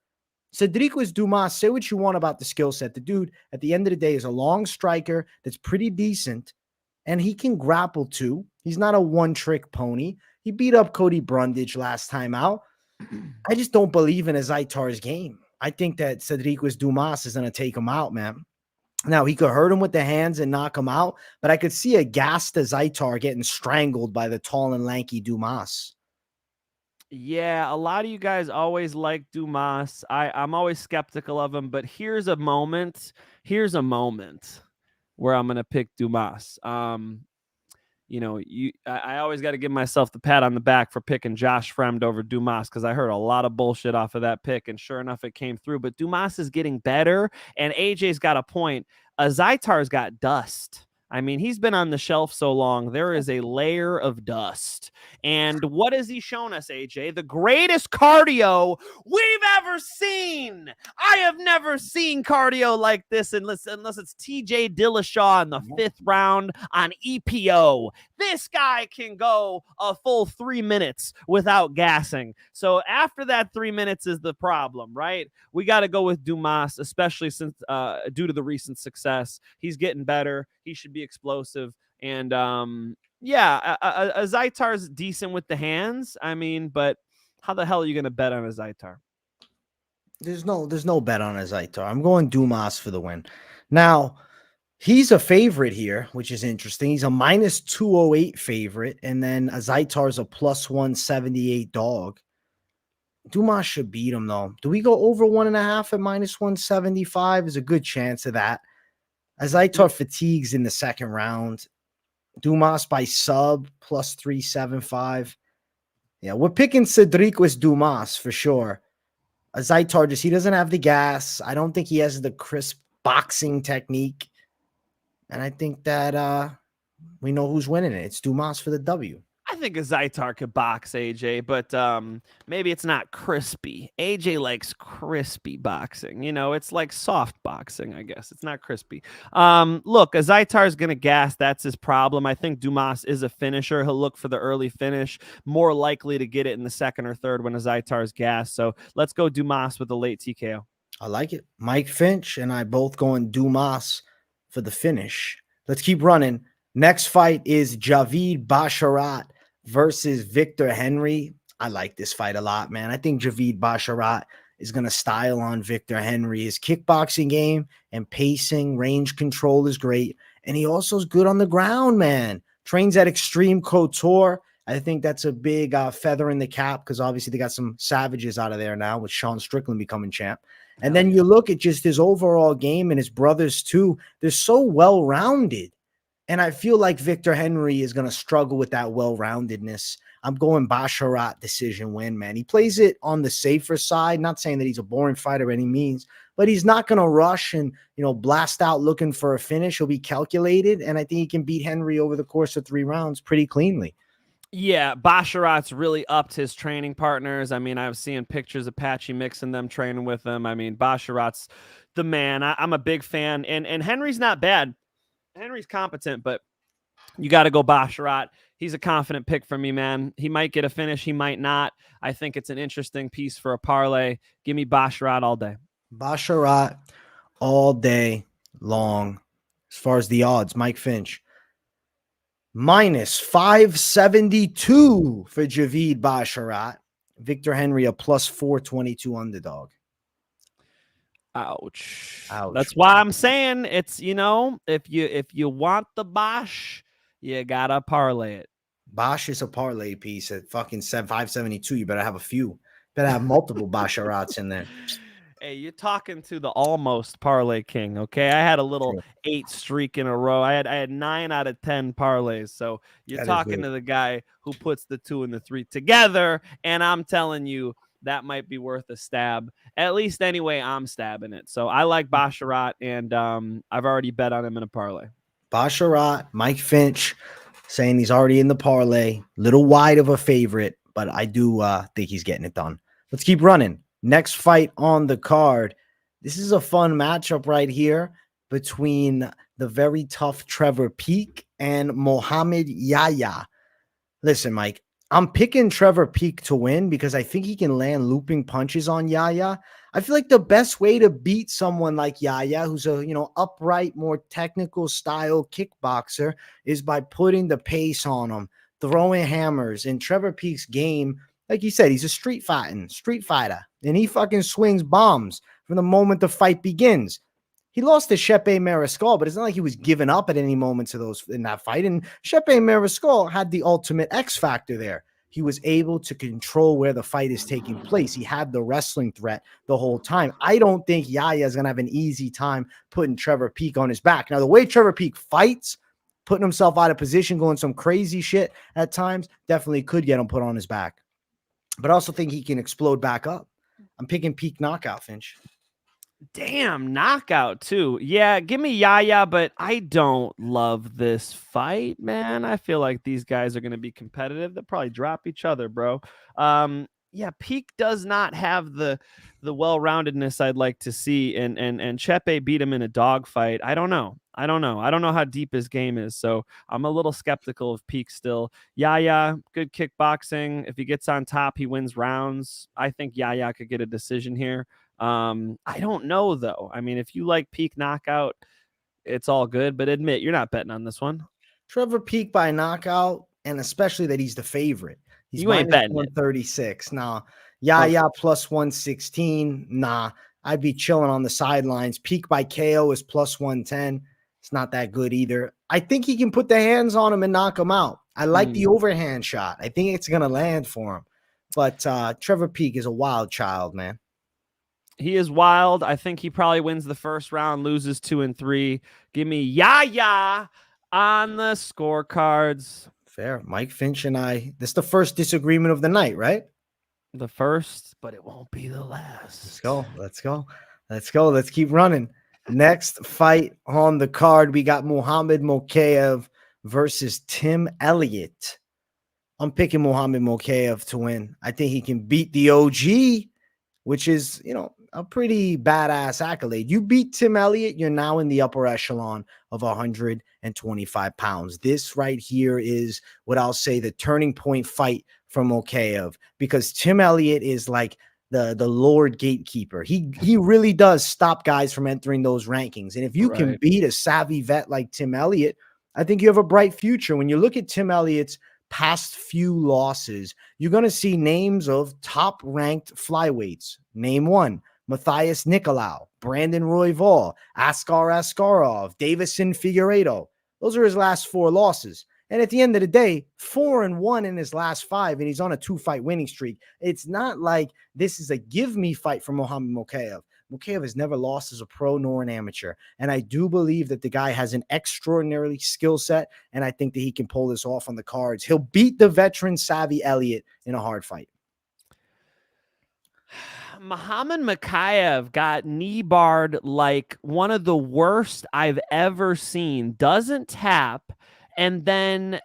Sedriques Dumas, say what you want about the skill set. The dude, at the end of the day, is a long striker that's pretty decent. And he can grapple too. He's not a one-trick pony. He beat up Cody Brundage last time out. I just don't believe in Azaitar's game. I think that Sedriques Dumas is going to take him out, man. Now, he could hurt him with the hands and knock him out, but I could see a gassed Azaitar getting strangled by the tall and lanky Dumas. Yeah, a lot of you guys always like Dumas. I'm always skeptical of him, but here's a moment. Here's a moment where I'm going to pick Dumas. I always got to give myself the pat on the back for picking Josh Fremd over Dumas, because I heard a lot of bullshit off of that pick, and sure enough, it came through. But Dumas is getting better, and AJ's got a point. Azaitar's got dust. I mean, he's been on the shelf so long. There is a layer of dust. And what has he shown us, AJ? The greatest cardio we've ever seen. I have never seen cardio like this unless it's TJ Dillashaw in the 5th round on EPO. This guy can go a full 3 minutes without gassing. So after that 3 minutes is the problem, right? We got to go with Dumas, especially since due to the recent success. He's getting better. He should be explosive. And Azaitar's decent with the hands. I mean, but how the hell are you going to bet on Azaitar? There's no bet on Azaitar. I'm going Dumas for the win. Now, he's a favorite here, which is interesting. He's a minus 208 favorite, and then Azaitar's a plus 178 dog. Dumas should beat him, though. Do we go over 1.5 at minus 175? There's a good chance of that. Azaitar fatigues in the 2nd round. Dumas by sub plus 375. Yeah, we're picking Sedriques Dumas for sure. Azaitar he doesn't have the gas. I don't think he has the crisp boxing technique. And I think that we know who's winning it. It's Dumas for the W. I think Azaitar could box AJ, but maybe it's not crispy. AJ likes crispy boxing. It's like soft boxing, I guess. It's not crispy. Look, Azaitar is going to gas. That's his problem. I think Dumas is a finisher. He'll look for the early finish, more likely to get it in the 2nd or 3rd when Azaitar is gassed. So let's go Dumas with a late TKO. I like it. Mike Finch and I both going Dumas for the finish. Let's keep running. Next fight is Javid Basharat versus Victor Henry. I like this fight a lot, man. I think Javid Basharat is going to style on Victor Henry. His kickboxing game and pacing, range control is great. And he also is good on the ground, man. Trains at Extreme Couture. I think that's a big feather in the cap, because obviously they got some savages out of there now with Sean Strickland becoming champ. And then you look at just his overall game and his brothers too. They're so well-rounded. And I feel like Victor Henry is going to struggle with that well-roundedness. I'm going Basharat decision win, man. He plays it on the safer side. Not saying that he's a boring fighter by any means, but he's not going to rush and, blast out looking for a finish. He'll be calculated, and I think he can beat Henry over the course of 3 rounds pretty cleanly. Yeah, Basharat's really upped his training partners. I mean, I've seen pictures of Patchy mixing them, training with them. I mean, Basharat's the man. I'm a big fan, and Henry's not bad. Henry's competent, but you got to go Basharat. He's a confident pick for me, man. He might get a finish. He might not. I think it's an interesting piece for a parlay. Give me Basharat all day. Basharat all day long. As far as the odds, Mike Finch. Minus 572 for Javid Basharat. Victor Henry, a plus 422 underdog. Ouch. Ouch. That's why I'm saying it's, if you want the Bosch, you gotta parlay it. Bosch is a parlay piece at fucking 572. You better have a few. Better have multiple Basharats in there. Hey, you're talking to the almost parlay king, okay? I had a little 8 streak in a row. I had 9 out of 10 parlays. So you're talking to the guy who puts the 2 and the 3 together, and I'm telling you, that might be worth a stab. At least anyway, I'm stabbing it. So I like Basharat, and I've already bet on him in a parlay. Basharat, Mike Finch saying he's already in the parlay. Little wide of a favorite, but I do think he's getting it done. Let's keep running. Next fight on the card. This is a fun matchup right here between the very tough Trevor Peek and Mohammad Yahya. Listen, Mike, I'm picking Trevor Peek to win because I think he can land looping punches on Yahya. I feel like the best way to beat someone like Yahya, who's a upright, more technical style kickboxer, is by putting the pace on him, throwing hammers. In Trevor Peek's game, like you said, he's a street fighter, and he fucking swings bombs from the moment the fight begins. He lost to Shepe Mariscal, but it's not like he was giving up at any moments of those in that fight. And Shepe Mariscal had the ultimate X factor there. He was able to control where the fight is taking place. He had the wrestling threat the whole time. I don't think Yahya is going to have an easy time putting Trevor Peek on his back. Now, the way Trevor Peek fights, putting himself out of position, going some crazy shit at times, definitely could get him put on his back. But I also think he can explode back up. I'm picking Peek knockout, Finch. Damn, knockout too. Yeah, give me Yahya, but I don't love this fight, man. I feel like these guys are going to be competitive. They'll probably drop each other, bro. Yeah, Peek does not have the well-roundedness I'd like to see, and Chepe beat him in a dogfight. I don't know how deep his game is, so I'm a little skeptical of Peek still. Yahya, good kickboxing. If he gets on top, he wins rounds. I think Yahya could get a decision here. I don't know though. I mean, if you like Peek knockout, it's all good, but admit you're not betting on this one. Trevor Peek by knockout, and especially that he's the favorite. He's you ain't betting 136. Nah. Yahya plus 116. Nah. I'd be chilling on the sidelines. Peek by KO is plus 110. It's not that good either. I think he can put the hands on him and knock him out. I like the overhand shot. I think it's gonna land for him. But Trevor Peek is a wild child, man. He is wild. I think he probably wins the first round, loses 2 and 3. Give me Yahya on the scorecards. Fair. Mike Finch and I. This is the first disagreement of the night, right? The first, but it won't be the last. Let's go. Let's go. Let's go. Let's keep running. Next fight on the card, we got Muhammad Mokaev versus Tim Elliott. I'm picking Muhammad Mokaev to win. I think he can beat the OG, which is, a pretty badass accolade. You beat Tim Elliott, you're now in the upper echelon of 125 pounds. This right here is what I'll say the turning point fight for Mokaev, because Tim Elliott is like the Lord gatekeeper. He really does stop guys from entering those rankings. And if you can beat a savvy vet like Tim Elliott, I think you have a bright future. When you look at Tim Elliott's past few losses, you're going to see names of top-ranked flyweights. Name one: Matthias Nicolau, Brandon Royval, Askar Askarov, Davison Figueiredo. Those are his last 4 losses. And at the end of the day, 4-1 in his last 5, and he's on a 2-fight winning streak. It's not like this is a give-me fight for Muhammad Mokaev. Mokaev has never lost as a pro nor an amateur. And I do believe that the guy has an extraordinary skill set, and I think that he can pull this off on the cards. He'll beat the veteran savvy Elliott in a hard fight. Mohammad Mokaev got knee barred like one of the worst I've ever seen. Doesn't tap, and then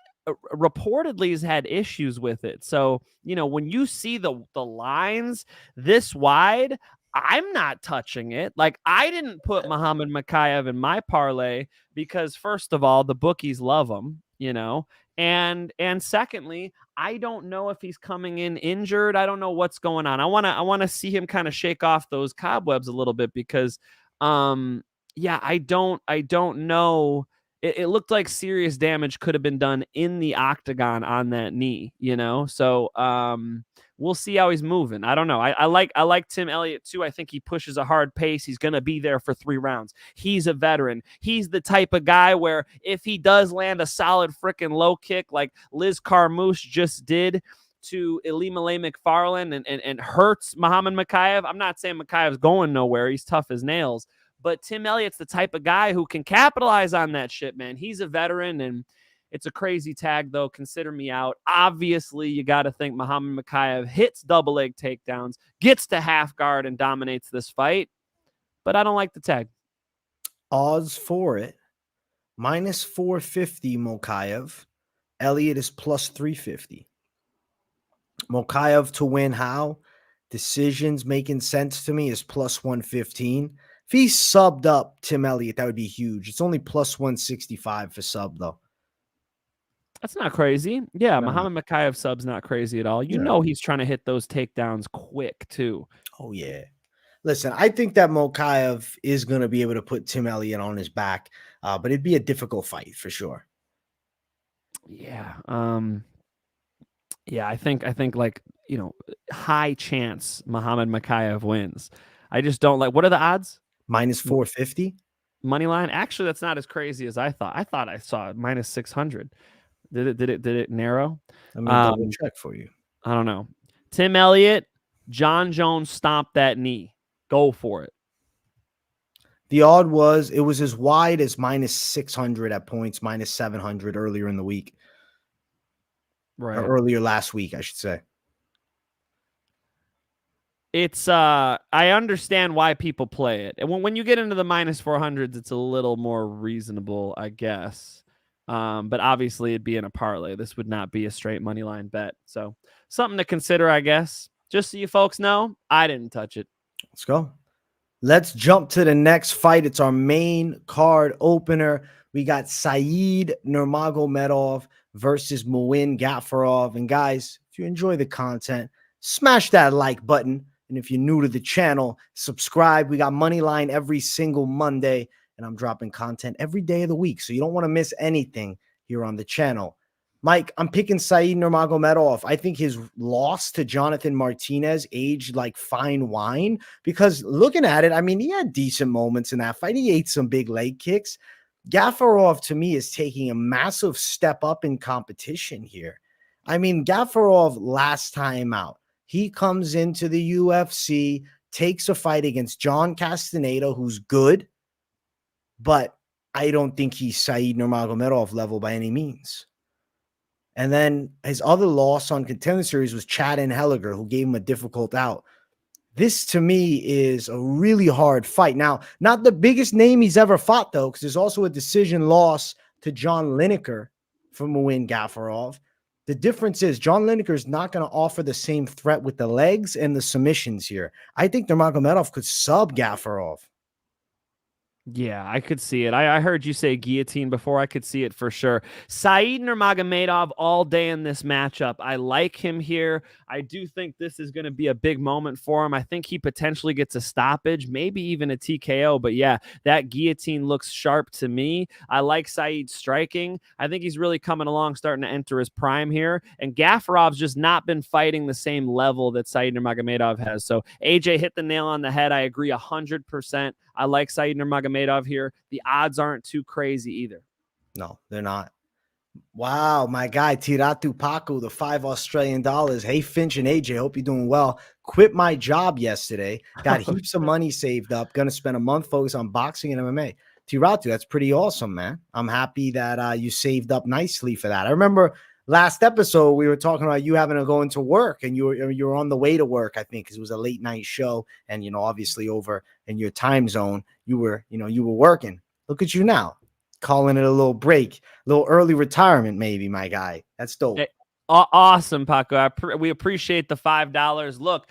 reportedly has had issues with it. So, when you see the lines this wide, I'm not touching it. Like, I didn't put Mohammad Mokaev in my parlay because, first of all, the bookies love him, and secondly, I don't know if he's coming in injured. I don't know what's going on. I want to see him kind of shake off those cobwebs a little bit because I don't know. It looked like serious damage could have been done in the octagon on that knee, So we'll see how he's moving. I don't know. I like Tim Elliott too. I think he pushes a hard pace. He's going to be there for 3 rounds. He's a veteran. He's the type of guy where if he does land a solid freaking low kick like Liz Carmouche just did to Elimele McFarlane and hurts Muhammad Mokaev, I'm not saying Mokaev's going nowhere. He's tough as nails. But Tim Elliott's the type of guy who can capitalize on that shit, man. He's a veteran, and it's a crazy tag, though. Consider me out. Obviously, you got to think Muhammad Mokaev hits double leg takedowns, gets to half guard, and dominates this fight. But I don't like the tag. Odds for it: minus 450 Mokaev. Elliott is plus 350. Mokaev to win how? Decisions making sense to me is plus 115. If he subbed up Tim Elliott, that would be huge. It's only plus 165 for sub, though. That's not crazy. Yeah, Muhammad Mokaev sub's not crazy at all. You know he's trying to hit those takedowns quick, too. Oh, yeah. Listen, I think that Mokaev is going to be able to put Tim Elliott on his back, but it'd be a difficult fight for sure. Yeah. I think like, high chance Muhammad Mokaev wins. I just don't like. What are the odds? Minus 450. money line. Actually, that's not as crazy as I thought. I thought I saw minus 600. Did it narrow? Let me double check for you. I don't know. Tim Elliott, John Jones stomped that knee. Go for it. The odd was it was as wide as minus 600 at points, minus 700 earlier in the week. Right. Or earlier last week, I should say. It's I understand why people play it. And when you get into the minus 400s, it's a little more reasonable, I guess. But obviously it'd be in a parlay. This would not be a straight money line bet. So something to consider, I guess. Just so you folks know, I didn't touch it. Let's go. Let's jump to the next fight. It's our main card opener. We got Saeed Nurmagomedov versus Muin Gafarov. And guys, if you enjoy the content, smash that like button. And if you're new to the channel, subscribe. We got Moneyline every single Monday, and I'm dropping content every day of the week. So you don't want to miss anything here on the channel. Mike, I'm picking Saeed Nurmagomedov. I think his loss to Jonathan Martinez aged like fine wine, because looking at it, I mean, he had decent moments in that fight. He ate some big leg kicks. Gafarov, to me, is taking a massive step up in competition here. I mean, Gafarov last time out, he comes into the UFC, takes a fight against John Castaneda, who's good, but I don't think he's Saeed Nurmagomedov level by any means. And then his other loss on Contender Series was Chad Henniger, who gave him a difficult out. This, to me, is a really hard fight. Now, not the biggest name he's ever fought, though, because there's also a decision loss to John Lineker from Muin Gafarov. The difference is John Lineker is not going to offer the same threat with the legs and the submissions here. I think Nurmagomedov could sub Gafarov. Yeah, I could see it. I heard you say guillotine before. I could see it for sure. Saeed Nurmagomedov all day in this matchup. I like him here. I do think this is going to be a big moment for him. I think he potentially gets a stoppage, maybe even a TKO. But yeah, that guillotine looks sharp to me. I like Saeed striking. I think he's really coming along, starting to enter his prime here. And Gafarov's just not been fighting the same level that Saeed Nurmagomedov has. So AJ hit the nail on the head. I agree 100%. I like Saeed Nurmagomedov here. The odds aren't too crazy either. No, they're not. Wow, my guy, Tiratu Paku, the $5 Australian. Hey, Finch and AJ, hope you're doing well. Quit my job yesterday. Got heaps of money saved up. Going to spend a month focused on boxing and MMA. Tiratu, that's pretty awesome, man. I'm happy that you saved up nicely for that. I remember last episode, we were talking about you having to go into work, and you were on the way to work, I think, because it was a late night show. And, you know, obviously over in your time zone, you were working. Look at you now, calling it a little break, a little early retirement, maybe, my guy. That's dope. Hey, awesome, Paco. We appreciate the $5. Look,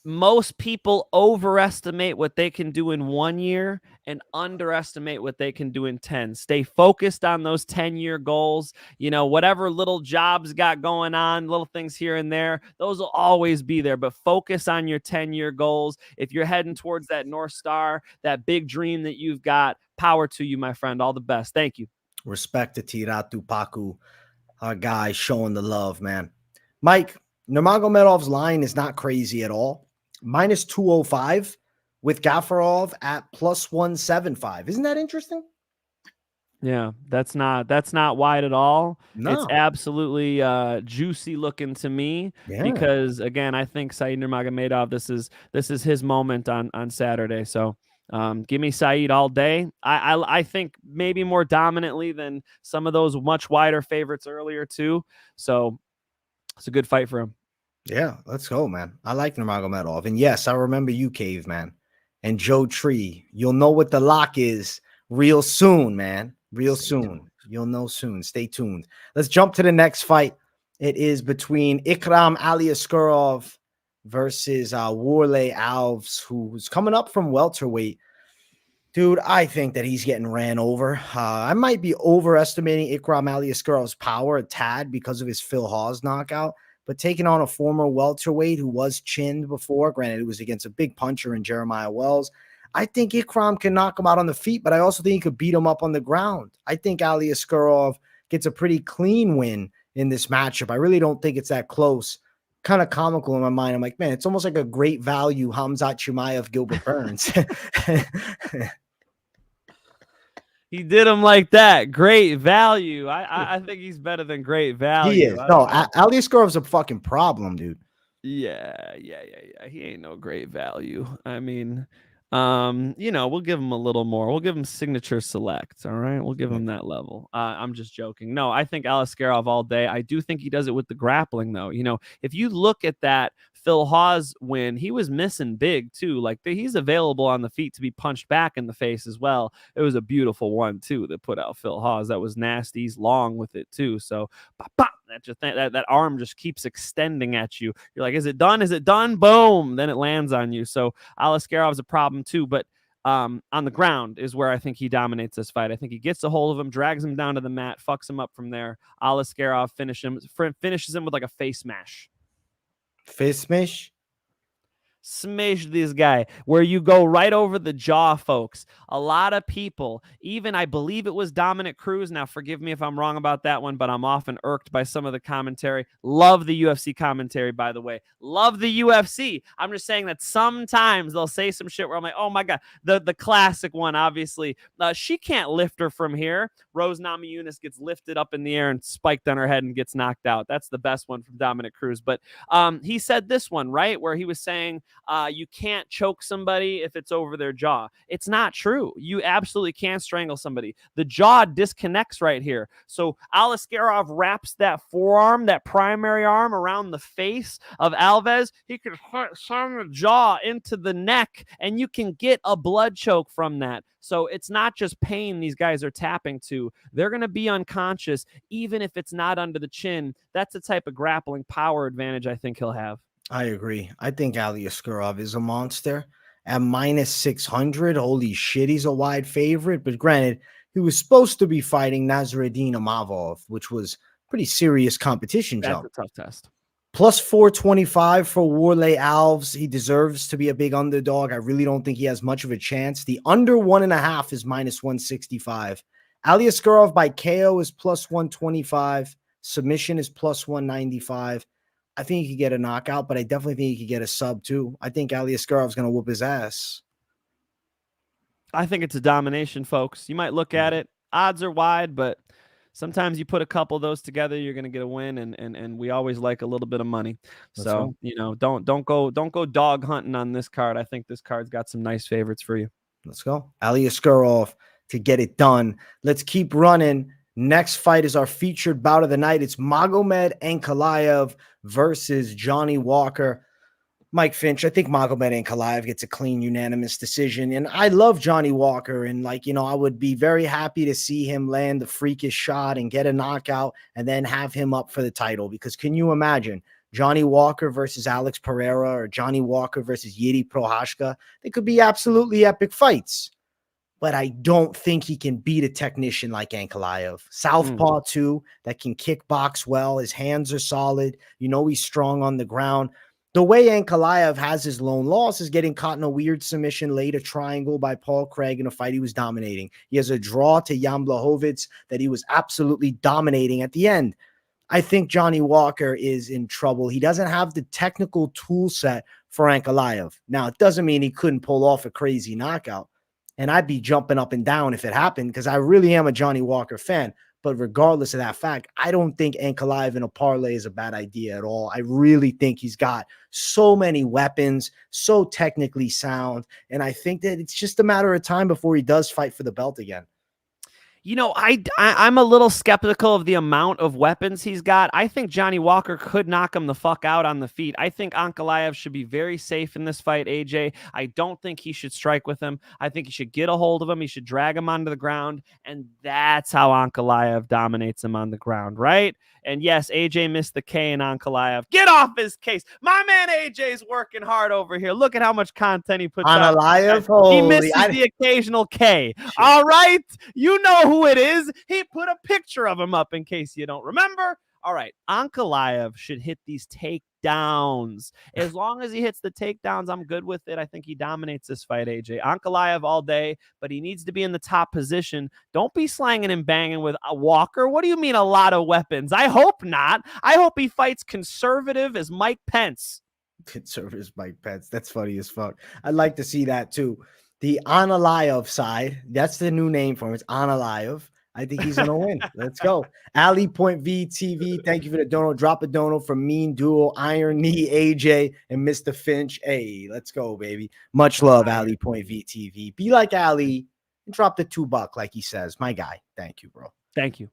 most people overestimate what they can do in 1 year and underestimate what they can do in 10. Stay focused on those 10-year goals. You know, whatever little jobs got going on, little things here and there, those will always be there. But focus on your 10-year goals. If you're heading towards that North Star, that big dream that you've got, power to you, my friend. All the best. Thank you. Respect to Tiratu Paku, our guy showing the love, man. Mike, Nurmagomedov's line is not crazy at all. Minus 205 with Gafarov at plus 175. Isn't that interesting? Yeah, that's not wide at all. No. It's absolutely juicy looking to me, because again, I think Saeed Nurmagomedov, this is his moment on Saturday. So give me Saeed all day. I think maybe more dominantly than some of those much wider favorites earlier too. So it's a good fight for him. Yeah, let's go, man. I like Nurmagomedov. And yes, I remember you, Caveman. And Joe Tree. You'll know what the lock is real soon, man. Real soon. You'll know soon. Stay tuned. Let's jump to the next fight. It is between Ikram Aliskerov versus Warley Alves, who's coming up from welterweight. Dude, I think that he's getting ran over. I might be overestimating Ikram Aliskerov's power a tad because of his Phil Hawes knockout. But taking on a former welterweight who was chinned before, granted it was against a big puncher in Jeremiah Wells, I think Ikram can knock him out on the feet, but I also think he could beat him up on the ground. I think Aliskerov gets a pretty clean win in this matchup. I really don't think it's that close. Kind of comical in my mind. I'm like, man, it's almost like a great value Hamzat Chimaev Gilbert Burns. He did him like that. Great value. I think he's better than great value. He is. No, Aliskerov's a fucking problem, dude. Yeah. He ain't no great value. I mean, we'll give him a little more. We'll give him signature select. All right. We'll give him that level. I'm just joking. No, I think Aliskerov all day. I do think he does it with the grappling, though. If you look at that Phil Hawes win, he was missing big, too. Like, he's available on the feet to be punched back in the face as well. It was a beautiful one, too, that put out Phil Hawes. That was nasty. He's long with it, too. So, that arm just keeps extending at you. You're like, is it done? Is it done? Boom. Then it lands on you. So Aliskerov is a problem too, but on the ground is where I think he dominates this fight. I think he gets a hold of him, drags him down to the mat, fucks him up from there. Aliskerov finishes him with like a face smash. Face smash? Smash this guy, where you go right over the jaw, folks. A lot of people, even I believe it was Dominic Cruz. Now, forgive me if I'm wrong about that one, but I'm often irked by some of the commentary. Love the UFC commentary, by the way. Love the UFC. I'm just saying that sometimes they'll say some shit where I'm like, oh my God, the classic one, obviously. She can't lift her from here. Rose Namajunas gets lifted up in the air and spiked on her head and gets knocked out. That's the best one from Dominic Cruz. But he said this one, right, where he was saying, you can't choke somebody if it's over their jaw. It's not true. You absolutely can strangle somebody. The jaw disconnects right here. So Aliskerov wraps that forearm, that primary arm, around the face of Alves. He could slam the jaw into the neck, and you can get a blood choke from that. So it's not just pain these guys are tapping to. They're going to be unconscious, even if it's not under the chin. That's the type of grappling power advantage I think he'll have. I agree. I think Aliskerov is a monster. At minus 600, holy shit, he's a wide favorite. But granted, he was supposed to be fighting Nasruddin Imavov, which was pretty serious competition jump. That's a tough test. Plus 425 for Warley Alves. He deserves to be a big underdog. I really don't think he has much of a chance. The under 1.5 is minus 165. Aliskerov by KO is plus 125. Submission is plus 195. I think he could get a knockout, but I definitely think he could get a sub too. I think Aliskerov is going to whoop his ass. I think it's a domination, folks. You might look at it. Odds are wide, but sometimes you put a couple of those together, you're going to get a win, and we always like a little bit of money. So, don't go dog hunting on this card. I think this card's got some nice favorites for you. Let's go. Aliskerov to get it done. Let's keep running. Next fight is our featured bout of the night. It's Magomed Ankalaev versus Johnny Walker. Mike Finch, I think Magomed Ankalaev gets a clean, unanimous decision. And I love Johnny Walker. And I would be very happy to see him land the freakish shot and get a knockout and then have him up for the title. Because can you imagine Johnny Walker versus Alex Pereira or Johnny Walker versus Yuri Prochazka? They could be absolutely epic fights. But I don't think he can beat a technician like Ankalaev. Southpaw too, that can kickbox well. His hands are solid. He's strong on the ground. The way Ankalaev has his lone loss is getting caught in a weird submission late, a triangle by Paul Craig in a fight he was dominating. He has a draw to Jan Blachowicz that he was absolutely dominating at the end. I think Johnny Walker is in trouble. He doesn't have the technical tool set for Ankalaev. Now, it doesn't mean he couldn't pull off a crazy knockout. And I'd be jumping up and down if it happened because I really am a Johnny Walker fan. But regardless of that fact, I don't think Ankalaev in a parlay is a bad idea at all. I really think he's got so many weapons, so technically sound. And I think that it's just a matter of time before he does fight for the belt again. I'm a little skeptical of the amount of weapons he's got. I think Johnny Walker could knock him the fuck out on the feet. I think Ankalaev should be very safe in this fight, AJ. I don't think he should strike with him. I think he should get a hold of him. He should drag him onto the ground, and that's how Ankalaev dominates him on the ground, right? And yes, AJ missed the K in Ankalaev. Get off his case. My man AJ's working hard over here. Look at how much content he puts out. He misses the occasional K. Shit. All right? You know who it is. He put a picture of him up in case you don't remember. All right. Ankalaev should hit these takedowns. As long as he hits the takedowns, I'm good with it. I think he dominates this fight, AJ. Ankalaev all day, but he needs to be in the top position. Don't be slanging and banging with a Walker. What do you mean a lot of weapons? I hope not. I hope he fights conservative as Mike Pence. Conservative as Mike Pence. That's funny as fuck. I'd like to see that too. the Ankalaev side. That's the new name for him. It's Ankalaev. I think he's gonna win. Let's go. Ali Point VTV. Thank you for the dono. Drop a dono from Mean Duo, Iron Knee, AJ, and Mr. Finch. Hey, let's go, baby. Much love, Ali Point VTV. Be like Ali and drop the $2 like he says. My guy. Thank you, bro. Thank you.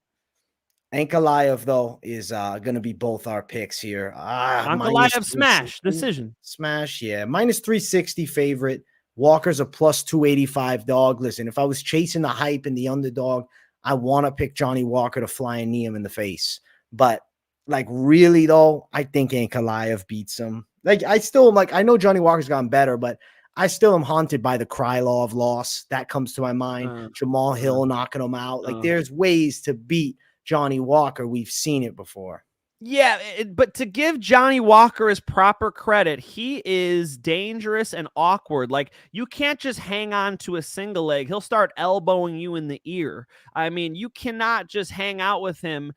Ankalaev, though, is gonna be both our picks here. Ankalaev smash decision. Smash, yeah. Minus 360 favorite. Walker's a plus 285 dog. Listen, if I was chasing the hype and the underdog, I want to pick Johnny Walker to fly and knee him in the face. But, like, really, though, I think Ankalaev beats him. Like, I still am like, I know Johnny Walker's gotten better, but I still am haunted by the Krylov loss. That comes to my mind. Jamal Hill knocking him out. Like, there's ways to beat Johnny Walker. We've seen it before. Yeah, but to give Johnny Walker his proper credit, he is dangerous and awkward. Like, you can't just hang on to a single leg. He'll start elbowing you in the ear. I mean, you cannot just hang out with him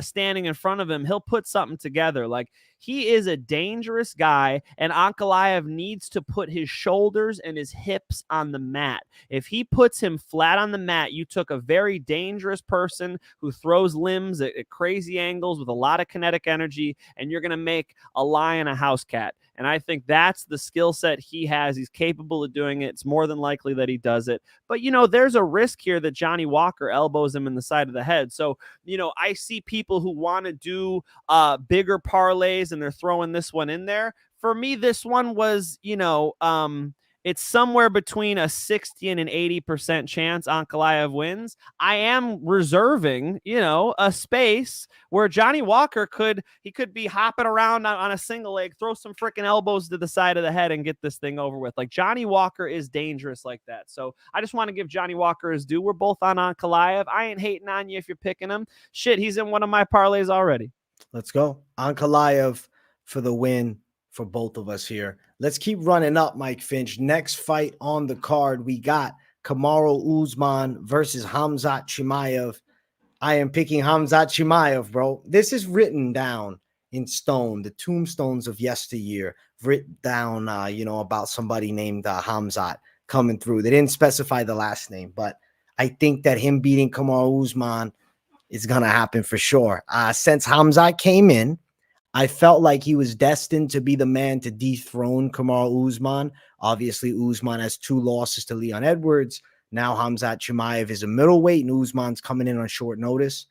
standing in front of him. He'll put something together. Like, he is a dangerous guy, and Ankalaev needs to put his shoulders and his hips on the mat. If he puts him flat on the mat, you took a very dangerous person who throws limbs at crazy angles with a lot of kinetic energy, and you're going to make a lion a house cat. And I think that's the skill set he has. He's capable of doing it. It's more than likely that he does it. But, you know, there's a risk here that Johnny Walker elbows him in the side of the head. So, you know, I see people who want to do bigger parlays and they're throwing this one in there. For me, this one was, you know, it's somewhere between a 60 and an 80% chance Ankalaev wins. I am reserving, you know, a space where Johnny Walker could be hopping around on a single leg, throw some freaking elbows to the side of the head and get this thing over with. Like, Johnny Walker is dangerous like that. So I just want to give Johnny Walker his due. We're both on Ankalaev. I ain't hating on you if you're picking him. Shit, he's in one of my parlays already. Let's go. Ankalaev for the win for both of us here. Let's keep running up, Mike Finch. Next fight on the card, we got Kamaru Usman versus Khamzat Chimaev. I am picking Khamzat Chimaev, bro. This is written down in stone, the tombstones of yesteryear, written down, you know, about somebody named Khamzat coming through. They didn't specify the last name, but I think that him beating Kamaru Usman is going to happen for sure. Since Khamzat came in, I felt like he was destined to be the man to dethrone Kamaru Usman. Obviously, Usman has 2 losses to Leon Edwards. Now Khamzat Chimaev is a middleweight, and Usman's coming in on short notice.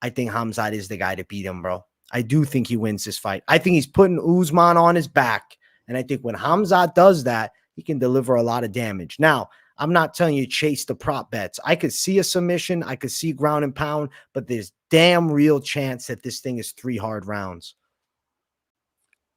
I think Khamzat is the guy to beat him, bro. I do think he wins this fight. I think he's putting Usman on his back, and I think when Khamzat does that, he can deliver a lot of damage. Now, I'm not telling you chase the prop bets. I could see a submission. I could see ground and pound, but there's damn real chance that this thing is 3 hard rounds.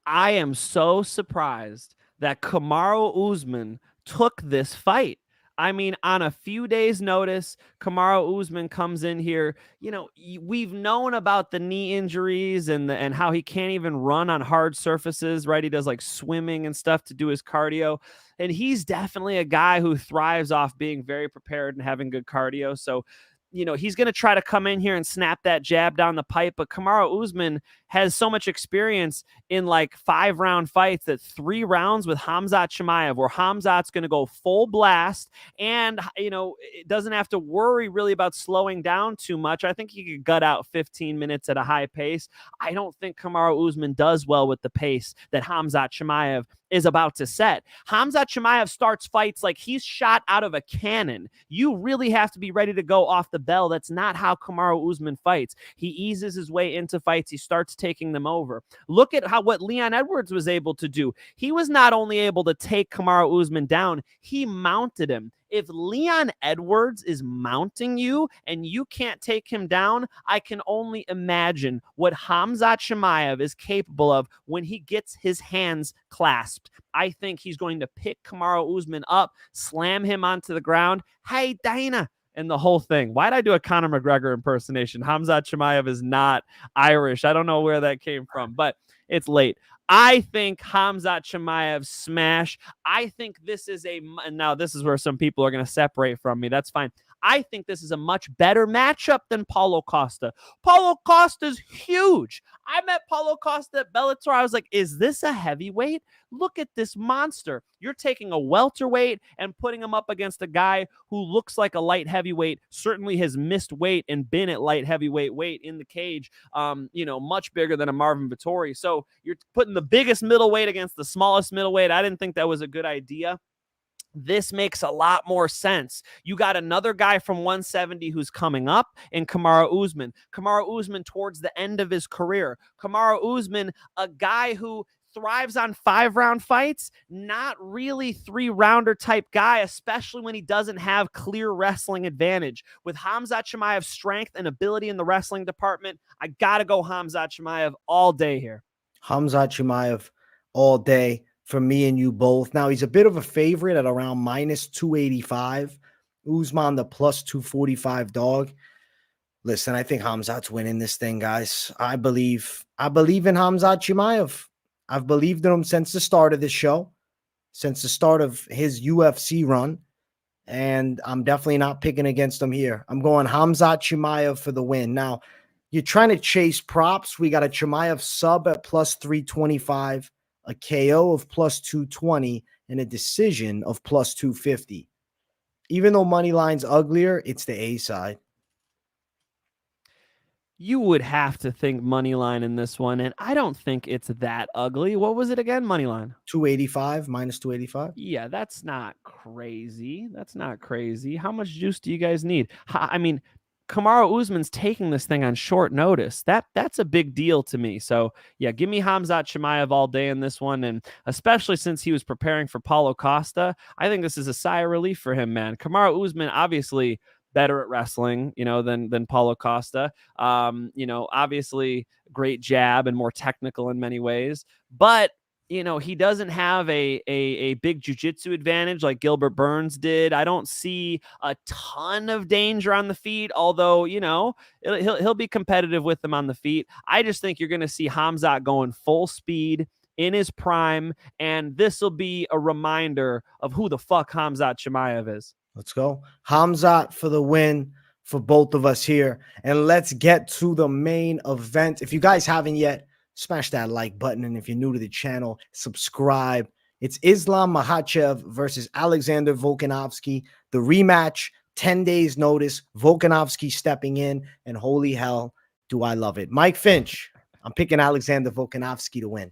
I am so surprised that Kamaru Usman took this fight. I mean, on a few days' notice, Kamaru Usman comes in here. You know, we've known about the knee injuries and how he can't even run on hard surfaces, right? He does like swimming and stuff to do his cardio. And he's definitely a guy who thrives off being very prepared and having good cardio. So, you know, he's going to try to come in here and snap that jab down the pipe. But Kamaru Usman has so much experience in like 5-round fights that 3 rounds with Khamzat Chimaev, where Khamzat's going to go full blast and, you know, it doesn't have to worry really about slowing down too much. I think he could gut out 15 minutes at a high pace. I don't think Kamaru Usman does well with the pace that Khamzat Chimaev is about to set. Khamzat Chimaev starts fights like he's shot out of a cannon. You really have to be ready to go off the bell. That's not how Kamaru Usman fights. He eases his way into fights. He starts taking them over. Look at what Leon Edwards was able to do. He was not only able to take Kamaru Usman down, he mounted him. If Leon Edwards is mounting you and you can't take him down, I can only imagine what Khamzat Chimaev is capable of when he gets his hands clasped. I think he's going to pick Kamaru Usman up, slam him onto the ground. Hey, Dana. And the whole thing. Why'd I do a Conor McGregor impersonation? Khamzat Chimaev is not Irish. I don't know where that came from, but it's late. I think Khamzat Chimaev smash. I think this is now this is where some people are going to separate from me. That's fine. I think this is a much better matchup than Paulo Costa. Paulo Costa's huge. I met Paulo Costa at Bellator. I was like, is this a heavyweight? Look at this monster. You're taking a welterweight and putting him up against a guy who looks like a light heavyweight, certainly has missed weight and been at light heavyweight weight in the cage, much bigger than a Marvin Vettori. So you're putting the biggest middleweight against the smallest middleweight. I didn't think that was a good idea. This makes a lot more sense. You got another guy from 170 who's coming up in Kamaru Usman. Kamaru Usman towards the end of his career. Kamaru Usman, a guy who thrives on 5-round fights, not really 3-rounder type guy, especially when he doesn't have clear wrestling advantage. With Khamzat Chimaev's strength and ability in the wrestling department, I got to go Khamzat Chimaev all day here. Khamzat Chimaev all day for me and you both. Now, he's a bit of a favorite at around minus 285. Usman, the plus 245 dog. Listen, I think Khamzat's winning this thing, guys. I believe in Khamzat Chimaev. I've believed in him since the start of this show, since the start of his UFC run, and I'm definitely not picking against him here. I'm going Khamzat Chimaev for the win. Now, you're trying to chase props. We got a Chimaev sub at plus 325. A KO of plus 220, and a decision of plus 250. Even though money line's uglier, it's the A side. You would have to think money line in this one, and I don't think it's that ugly. What was it again, money line? 285, minus 285. Yeah, that's not crazy. That's not crazy. How much juice do you guys need? I mean, Kamaru Usman's taking this thing on short notice. That's a big deal to me. So yeah, give me Khamzat Chimaev all day in this one. And especially since he was preparing for Paulo Costa, I think this is a sigh of relief for him, man. Kamaru Usman, obviously better at wrestling, than Paulo Costa. Obviously great jab and more technical in many ways, but he doesn't have a big jiu-jitsu advantage like Gilbert Burns did. I don't see a ton of danger on the feet, although, he'll be competitive with them on the feet. I just think you're going to see Khamzat going full speed in his prime, and this will be a reminder of who the fuck Khamzat Chimaev is. Let's go. Khamzat for the win for both of us here. And let's get to the main event. If you guys haven't yet, smash that like button. And if you're new to the channel, subscribe. It's Islam Makhachev versus Alexander Volkanovski. The rematch, 10 days notice. Volkanovski stepping in. And holy hell, do I love it. Mike Finch, I'm picking Alexander Volkanovski to win.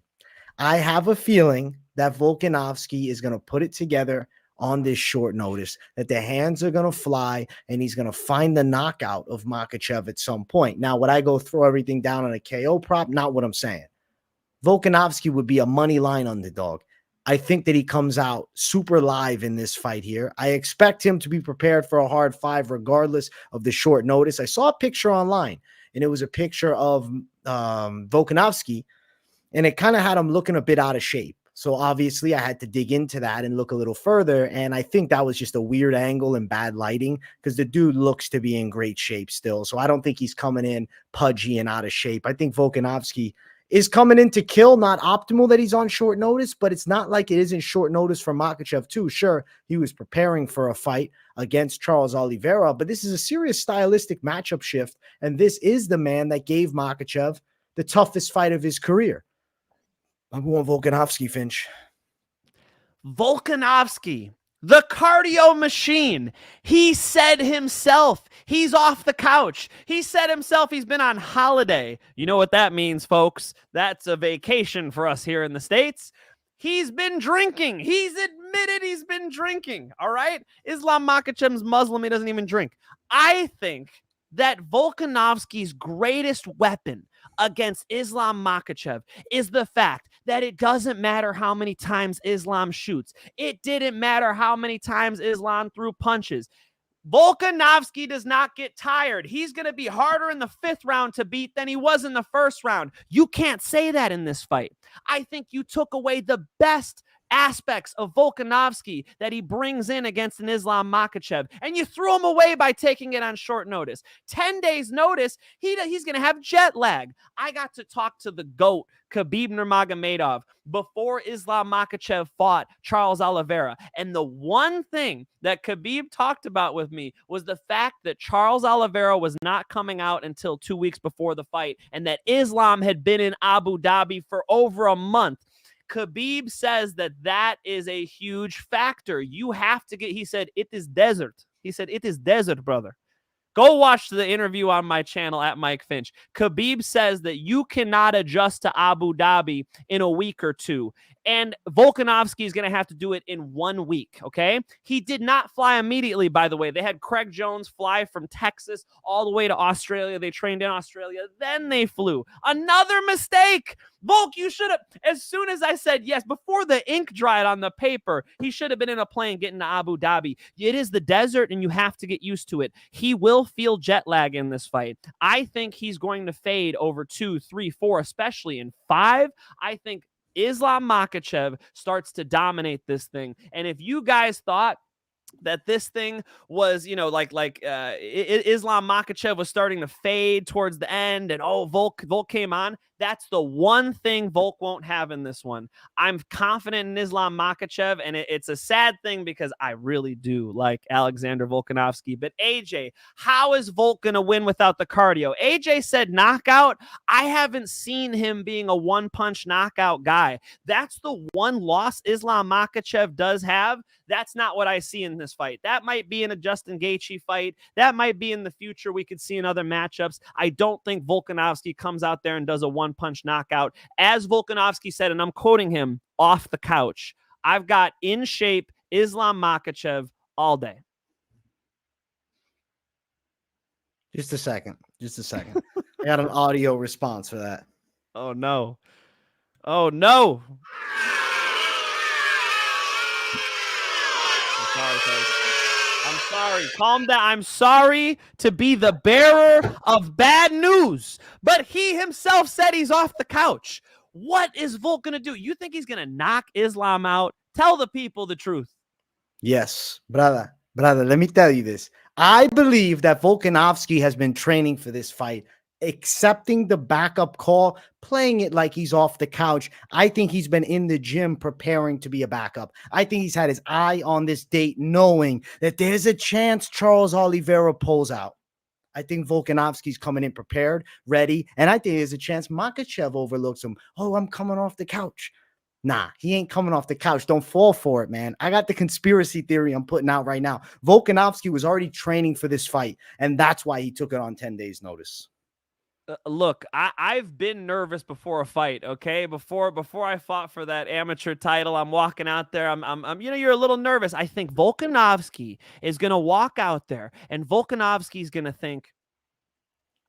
I have a feeling that Volkanovski is going to put it together on this short notice, that the hands are going to fly and he's going to find the knockout of Makhachev at some point. Now, would I go throw everything down on a KO prop? Not what I'm saying. Volkanovski would be a money line underdog. I think that he comes out super live in this fight here. I expect him to be prepared for a hard 5 regardless of the short notice. I saw a picture online, and it was a picture of Volkanovski, and it kind of had him looking a bit out of shape. So obviously I had to dig into that and look a little further. And I think that was just a weird angle and bad lighting, because the dude looks to be in great shape still. So I don't think he's coming in pudgy and out of shape. I think Volkanovski is coming in to kill. Not optimal that he's on short notice, but it's not like it isn't short notice for Makhachev too. Sure, he was preparing for a fight against Charles Oliveira, but this is a serious stylistic matchup shift. And this is the man that gave Makhachev the toughest fight of his career. I'm going Volkanovski, Finch. Volkanovski, the cardio machine. He said himself he's off the couch. He said himself he's been on holiday. You know what that means, folks? That's a vacation for us here in the States. He's been drinking. He's admitted he's been drinking. All right? Islam Makhachev's Muslim. He doesn't even drink. I think that Volkanovski's greatest weapon against Islam Makhachev is the fact that it doesn't matter how many times Islam shoots. It didn't matter how many times Islam threw punches. Volkanovski does not get tired. He's going to be harder in the 5th round to beat than he was in the 1st round. You can't say that in this fight. I think you took away the best aspects of Volkanovski that he brings in against an Islam Makhachev, and you threw him away by taking it on short notice. 10 days notice, he's going to have jet lag. I got to talk to the GOAT, Khabib Nurmagomedov, before Islam Makhachev fought Charles Oliveira. And the one thing that Khabib talked about with me was the fact that Charles Oliveira was not coming out until 2 weeks before the fight, and that Islam had been in Abu Dhabi for over a month. Khabib says that is a huge factor. You have to get, he said, it is desert. He said, it is desert, brother. Go watch the interview on my channel at Mike Finch. Khabib says that you cannot adjust to Abu Dhabi in a week or two. And Volkanovski is going to have to do it in 1 week, okay? He did not fly immediately, by the way. They had Craig Jones fly from Texas all the way to Australia. They trained in Australia. Then they flew. Another mistake. Volk, you should have, as soon as I said yes, before the ink dried on the paper, he should have been in a plane getting to Abu Dhabi. It is the desert, and you have to get used to it. He will feel jet lag in this fight. I think he's going to fade over 2, 3, 4, especially in 5. I think Islam Makhachev starts to dominate this thing. And if you guys thought that this thing was, you know, Islam Makhachev was starting to fade towards the end and, Volk came on, that's the one thing Volk won't have in this one. I'm confident in Islam Makhachev, and it's a sad thing because I really do like Alexander Volkanovski. But AJ, how is Volk going to win without the cardio? AJ said knockout. I haven't seen him being a one-punch knockout guy. That's the one loss Islam Makhachev does have. That's not what I see in this fight. That might be in a Justin Gaethje fight. That might be in the future. We could see in other matchups. I don't think Volkanovski comes out there and does a one-punch knockout. As Volkanovski said, and I'm quoting him off the couch, I've got in shape Islam Makhachev all day. Just a second. I got an audio response for that. Oh, no. Oh, no. I'm sorry. Calm down. I'm sorry to be the bearer of bad news, but he himself said he's off the couch. What is Volk going to do? You think he's going to knock Islam out? Tell the people the truth. Yes, brother, let me tell you this. I believe that Volkanovski has been training for this fight, accepting the backup call, playing it like he's off the couch. I think he's been in the gym preparing to be a backup. I think he's had his eye on this date, knowing that there's a chance Charles Oliveira pulls out. I think Volkanovski's coming in prepared, ready, and I think there's a chance Makhachev overlooks him. Oh, I'm coming off the couch. Nah, he ain't coming off the couch. Don't fall for it, man. I got the conspiracy theory I'm putting out right now. Volkanovski was already training for this fight, and that's why he took it on 10 days' notice. Look, I've been nervous before a fight, okay? Before I fought for that amateur title, I'm walking out there. I'm you're a little nervous. I think Volkanovski is going to walk out there, and Volkanovski is going to think,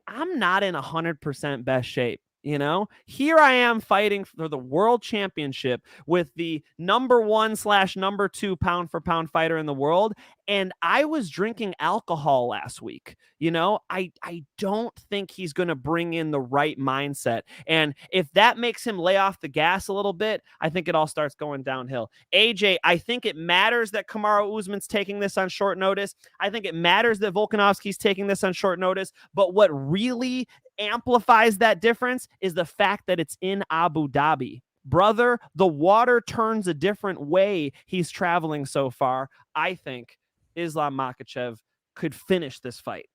I'm not in 100% best shape. You know, here I am fighting for the world championship with the #1/number 2 pound for pound fighter in the world. And I was drinking alcohol last week. You know, I don't think he's going to bring in the right mindset. And if that makes him lay off the gas a little bit, I think it all starts going downhill. AJ, I think it matters that Kamaru Usman's taking this on short notice. I think it matters that Volkanovski's taking this on short notice. But what really amplifies that difference is the fact that it's in Abu Dhabi. Brother, the water turns a different way. He's traveling so far. I think Islam Makhachev could finish this fight.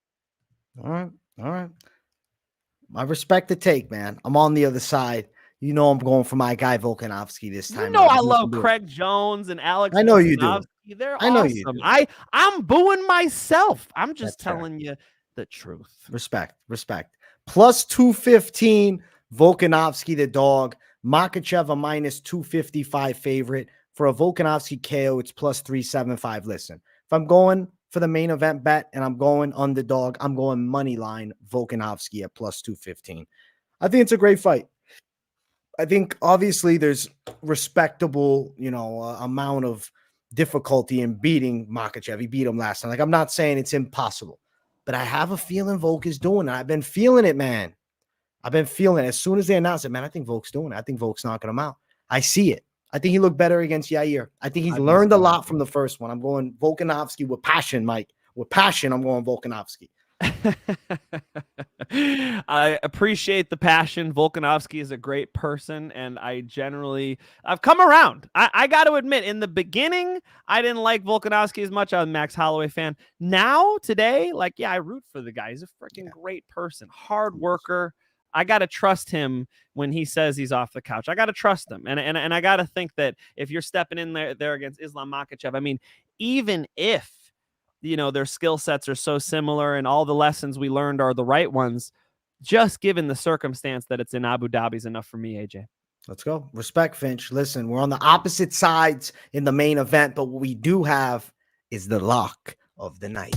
All right. I respect the take, man. I'm on the other side. You know I'm going for my guy Volkanovski this time. You know I love Craig Jones and Alex. I know you do. They're awesome. I know you do. I'm booing myself. I'm just telling you the truth. Respect. Plus 215, Volkanovski the dog. Makhachev a minus 255 favorite. For a Volkanovski KO, it's plus 375. Listen, if I'm going for the main event bet and I'm going underdog, I'm going Moneyline Volkanovski at plus 215. I think it's a great fight. I think obviously there's respectable, amount of difficulty in beating Makhachev. He beat him last time. Like, I'm not saying it's impossible, but I have a feeling Volk is doing it. I've been feeling it, man. I've been feeling it. As soon as they announce it, man, I think Volk's doing it. I think Volk's knocking him out. I see it. I think he looked better against Yahya. I think he's learned a lot from the first one. I'm going Volkanovski with passion, Mike. With passion, I'm going Volkanovski. I appreciate the passion. Volkanovski is a great person, and I've come around. I got to admit, in the beginning, I didn't like Volkanovski as much. I was a Max Holloway fan. Now, today, I root for the guy. He's a freaking great person, hard worker. I got to trust him when he says he's off the couch. I got to trust him. And I got to think that if you're stepping in there against Islam Makhachev, I mean, even if, their skill sets are so similar and all the lessons we learned are the right ones, just given the circumstance that it's in Abu Dhabi is enough for me, AJ. Let's go. Respect, Finch. Listen, we're on the opposite sides in the main event, but what we do have is the lock of the night.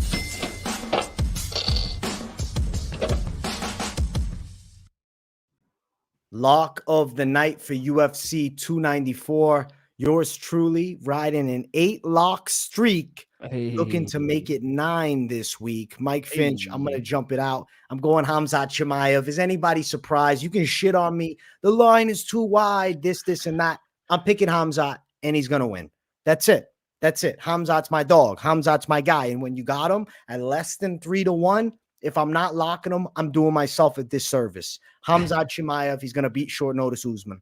Lock of the night for UFC 294. Yours truly riding an 8-lock streak, looking to make it 9 this week. Mike Finch, I'm going to jump it out. I'm going Khamzat Chimaev. Is anybody surprised? You can shit on me. The line is too wide, this, and that. I'm picking Khamzat, and he's going to win. That's it. Khamzat's my dog. Khamzat's my guy. And when you got him at less than 3-1, if I'm not locking him, I'm doing myself a disservice. Khamzat Chimaev, he's going to beat short notice Usman.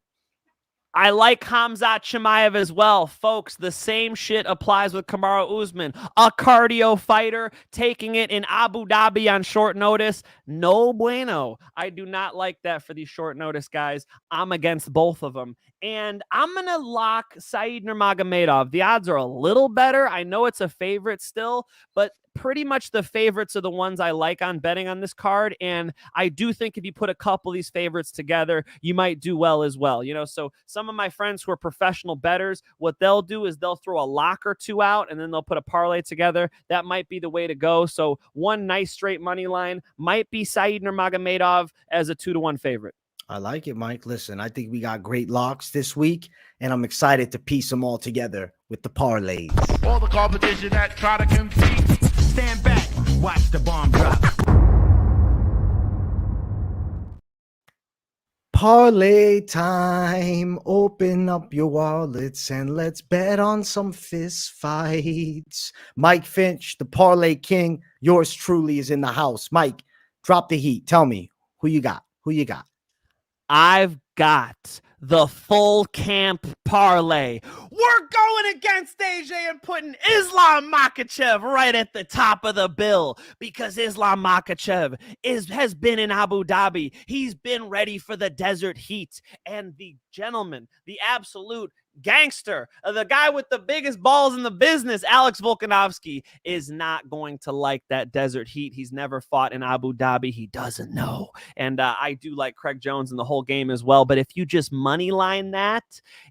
I like Khamzat Chimaev as well. Folks, the same shit applies with Kamaru Usman. A cardio fighter taking it in Abu Dhabi on short notice. No bueno. I do not like that for these short notice guys. I'm against both of them. And I'm going to lock Saeed Nurmagomedov. The odds are a little better. I know it's a favorite still, but pretty much the favorites are the ones I like on betting on this card. And I do think if you put a couple of these favorites together, you might do well as well. So some of my friends who are professional bettors, what they'll do is they'll throw a lock or two out and then they'll put a parlay together. That might be the way to go. So one nice straight money line might be Saeed Nurmagomedov as a 2-1 favorite. I like it, Mike. Listen, I think we got great locks this week, and I'm excited to piece them all together with the parlays. All the competition that try to compete, stand back, watch the bomb drop. Parlay time. Open up your wallets and let's bet on some fist fights. Mike Finch, the parlay king, yours truly is in the house. Mike, drop the heat. Tell me who you got. I've got the full camp parlay. We're going against AJ and putting Islam Makhachev right at the top of the bill because Islam Makhachev has been in Abu Dhabi. He's been ready for the desert heat. And the gentleman, the absolute gangster, the guy with the biggest balls in the business, Alex Volkanovski, is not going to like that desert heat. He's never fought in Abu Dhabi. He doesn't know. And I do like Craig Jones in the whole game as well. But if you just money line that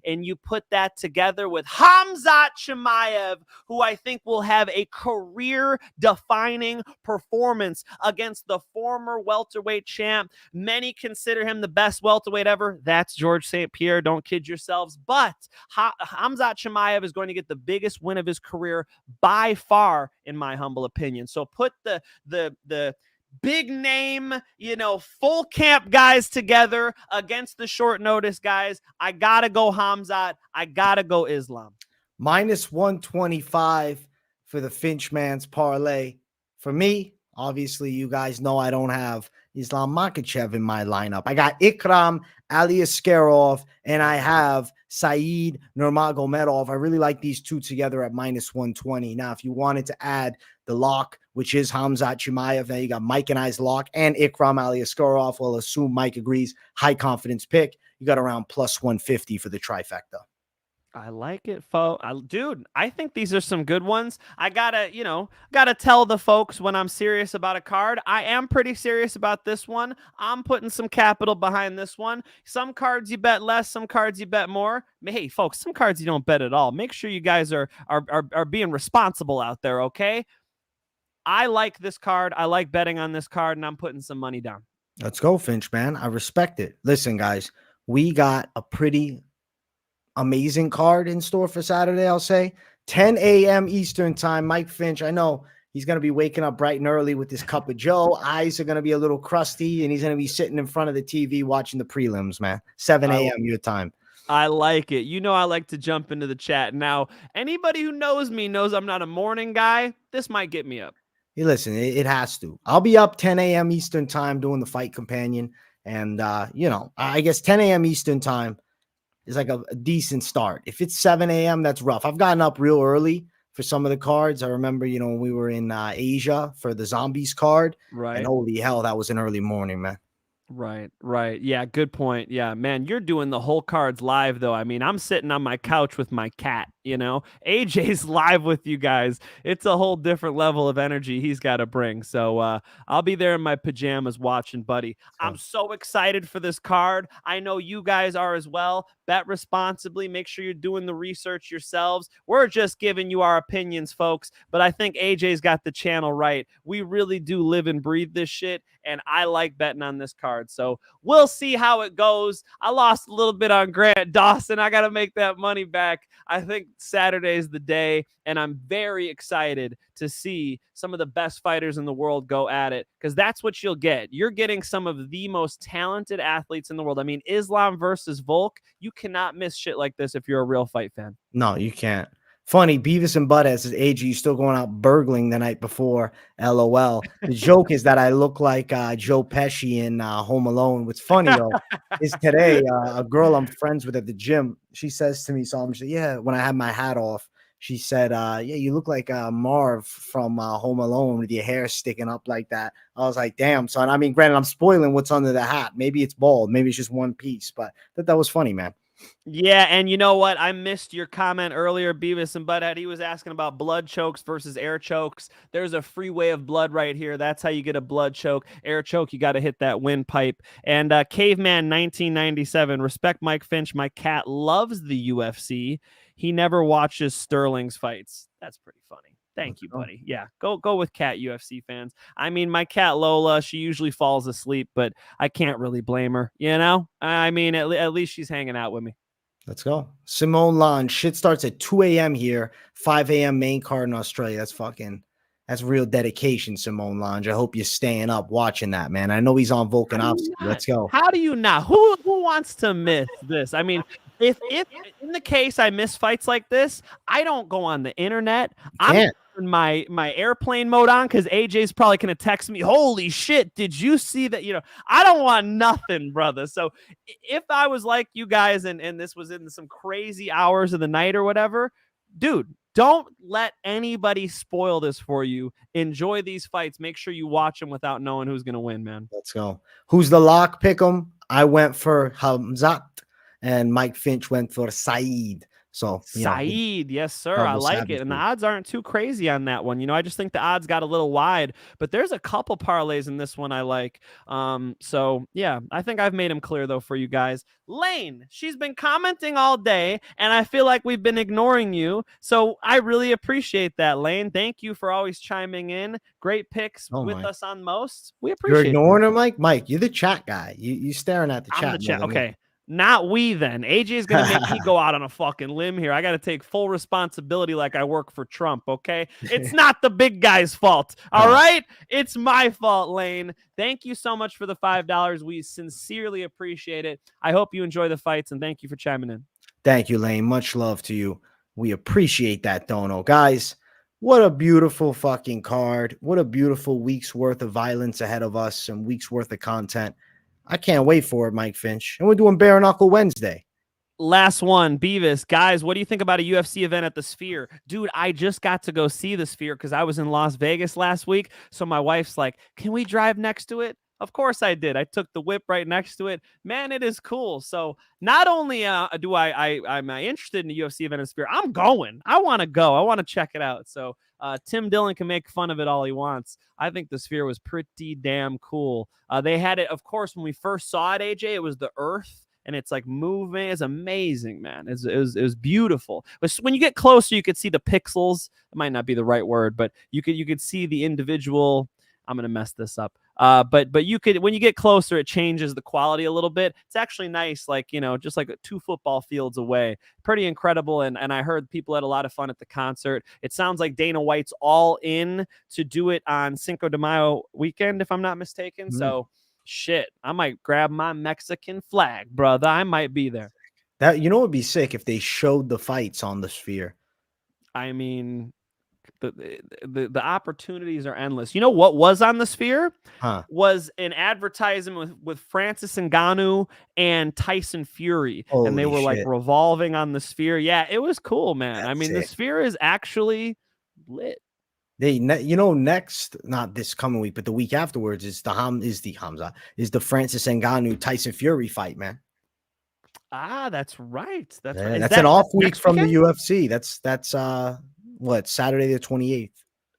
and you put that together with Khamzat Chimaev, who I think will have a career-defining performance against the former welterweight champ. Many consider him the best welterweight ever. That's George St. Pierre. Don't kid yourselves. But Khamzat Chimaev is going to get the biggest win of his career by far, in my humble opinion. So put the big name, full camp guys together against the short notice guys. I got to go Khamzat. I got to go Islam. -125 for the Finchman's parlay. For me, obviously, you guys know I don't have Islam Makhachev in my lineup. I got Ikram Aliskerov, and I have Saeed Nurmagomedov. I really like these two together at -120. Now, if you wanted to add the lock, which is Khamzat Chimaev, now you got Mike and I's lock and Ikram Aliskerov. We'll assume Mike agrees. High confidence pick. You got around +150 for the trifecta. I like it, folks. Dude, I think these are some good ones. I gotta tell the folks when I'm serious about a card. I am pretty serious about this one. I'm putting some capital behind this one. Some cards you bet less, some cards you bet more. Hey, folks, some cards you don't bet at all. Make sure you guys are being responsible out there, okay? I like this card. I like betting on this card, and I'm putting some money down. Let's go, Finch, man. I respect it. Listen, guys, we got a pretty amazing card in store for Saturday, I'll say. 10 a.m. Eastern time. Mike Finch, I know he's going to be waking up bright and early with his cup of joe. Eyes are going to be a little crusty, and he's going to be sitting in front of the TV watching the prelims, man. 7 a.m. your time. I like it. You know, I like to jump into the chat. Now, anybody who knows me knows I'm not a morning guy. This might get me up. Hey, listen, it has to. I'll be up 10 a.m. Eastern time doing the fight companion. And, I guess 10 a.m. Eastern time is like a decent start. If it's 7 a.m., that's rough. I've gotten up real early for some of the cards. I remember, when we were in Asia for the Zombies card. Right. And holy hell, that was an early morning, man. Right. Yeah, good point. Yeah, man, you're doing the whole cards live, though. I mean, I'm sitting on my couch with my cat, AJ's live with you guys. It's a whole different level of energy he's got to bring. So I'll be there in my pajamas watching, buddy. I'm so excited for this card. I know you guys are as well. Bet responsibly. Make sure you're doing the research yourselves. We're just giving you our opinions, folks. But I think AJ's got the channel right. We really do live and breathe this shit, and I like betting on this card. So we'll see how it goes. I lost a little bit on Grant Dawson. I got to make that money back. I think Saturday's the day, and I'm very excited to see some of the best fighters in the world go at it, because that's what you'll get. You're getting some of the most talented athletes in the world. I mean, Islam versus Volk, you cannot miss shit like this if you're a real fight fan. No, you can't. Funny, Beavis and Butthead says, AG, you still going out burgling the night before. LOL. The joke is that I look like Joe Pesci in Home Alone. What's funny, though, is today a girl I'm friends with at the gym, she says to me, when I had my hat off, she said, you look like Marv from Home Alone with your hair sticking up like that. I was like, damn, son. I mean, granted, I'm spoiling what's under the hat. Maybe it's bald. Maybe it's just one piece. But that was funny, man. Yeah, and you know what? I missed your comment earlier, Beavis and Butthead. He was asking about blood chokes versus air chokes. There's a freeway of blood right here. That's how you get a blood choke. Air choke, you got to hit that windpipe. And Caveman 1997, respect Mike Finch. My cat loves the UFC. He never watches Sterling's fights. That's pretty funny. Thank you, buddy. Yeah, go with cat UFC fans. I mean, my cat Lola, she usually falls asleep, but I can't really blame her, I mean, at least she's hanging out with me. Let's go. Simone Lange. Shit starts at 2 a.m. here, 5 a.m. main card in Australia. That's real dedication, Simone Lange. I hope you're staying up watching that, man. I know he's on Volkanovski. Let's go. How do you not? Who wants to miss this? I mean, if in the case I miss fights like this, I don't go on the internet. I'm my airplane mode on, because AJ's probably going to text me, holy shit, did you see that? I don't want nothing, brother. So if I was like you guys and this was in some crazy hours of the night or whatever, dude, don't let anybody spoil this for you. Enjoy these fights. Make sure you watch them without knowing who's going to win, man. Let's go. Who's the lock? Pick 'em. I went for Hamzat, and Mike Finch went for Saeed. So Saeed, yes, sir. I like it. And the odds aren't too crazy on that one. I just think the odds got a little wide, but there's a couple parlays in this one I like. So yeah, I think I've made them clear though for you guys. Lane, she's been commenting all day, and I feel like we've been ignoring you. So I really appreciate that, Lane. Thank you for always chiming in. Great picks with us on most. We appreciate it. You're ignoring her, Mike? Mike, you're the chat guy. You staring at the chat. I'm the chat. Okay. Not we then. AJ is going to make me go out on a fucking limb here. I got to take full responsibility like I work for Trump, okay? It's not the big guy's fault, all right? It's my fault, Lane. Thank you so much for the $5. We sincerely appreciate it. I hope you enjoy the fights, and thank you for chiming in. Thank you, Lane. Much love to you. We appreciate that, Dono. Guys, what a beautiful fucking card. What a beautiful week's worth of violence ahead of us and week's worth of content. I can't wait for it, Mike Finch. And we're doing Bare Knuckle Wednesday. Last one, Beavis. Guys, what do you think about a UFC event at the Sphere? Dude, I just got to go see the Sphere because I was in Las Vegas last week. So my wife's like, can we drive next to it? Of course I did. I took the whip right next to it. Man, it is cool. So not only I'm interested in the UFC event at the Sphere, I'm going. I want to go. I want to check it out. So Tim Dillon can make fun of it all he wants. I think the Sphere was pretty damn cool. They had it, of course, when we first saw it, AJ, it was the Earth, and it's like moving. It's amazing, man. It was beautiful. But when you get closer, you could see the pixels. It might not be the right word, but you could see the individual. I'm gonna mess this up. But you could, when you get closer, it changes the quality a little bit. It's actually nice, like, just like 2 football fields away. Pretty incredible. And I heard people had a lot of fun at the concert. It sounds like Dana White's all in to do it on Cinco de Mayo weekend, if I'm not mistaken. So shit, I might grab my Mexican flag, brother. I might be there. That would be sick if they showed the fights on the Sphere. I mean, the opportunities are endless. You know what was on the Sphere? Huh. Was an advertisement with Francis Ngannou and Tyson Fury, and they Holy were like shit. revolving on the Sphere. Yeah, it was cool, man. I That's mean, the sick. Sphere is actually lit. Next, not this coming week, but the week afterwards is the Francis Ngannou Tyson Fury fight, man. Ah, that's right. That's Yeah, right. that's an off week next from the weekend? UFC. That's what, Saturday the 28th.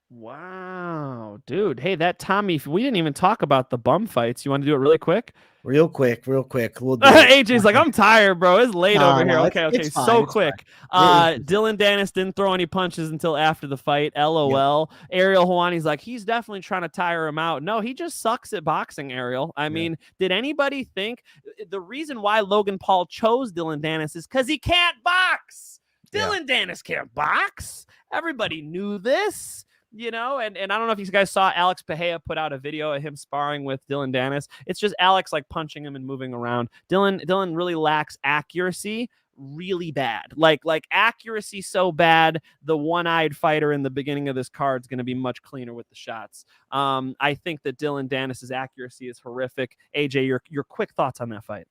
Wow, dude. Hey, that Tommy, we didn't even talk about the bum fights. You want to do it really quick? Real quick. We'll do it. AJ's like, I'm tired, bro. It's late over here. No, Okay, it's fine. so It's quick. fine. Dylan Dennis didn't throw any punches until after the fight. LOL. Yep. Ariel Helwani's like, he's definitely trying to tire him out. No, he just sucks at boxing, Ariel. I mean, did anybody think the reason why Logan Paul chose Dylan Dennis is because he can't box? Dylan Dennis can't box. Everybody knew this. And I don't know if you guys saw Alex Pereira put out a video of him sparring with Dylan Dennis. It's just Alex like punching him and moving around. Dylan really lacks accuracy really bad. Like accuracy so bad, the one-eyed fighter in the beginning of this card is going to be much cleaner with the shots. I think that Dylan Dennis's accuracy is horrific. AJ, your quick thoughts on that fight?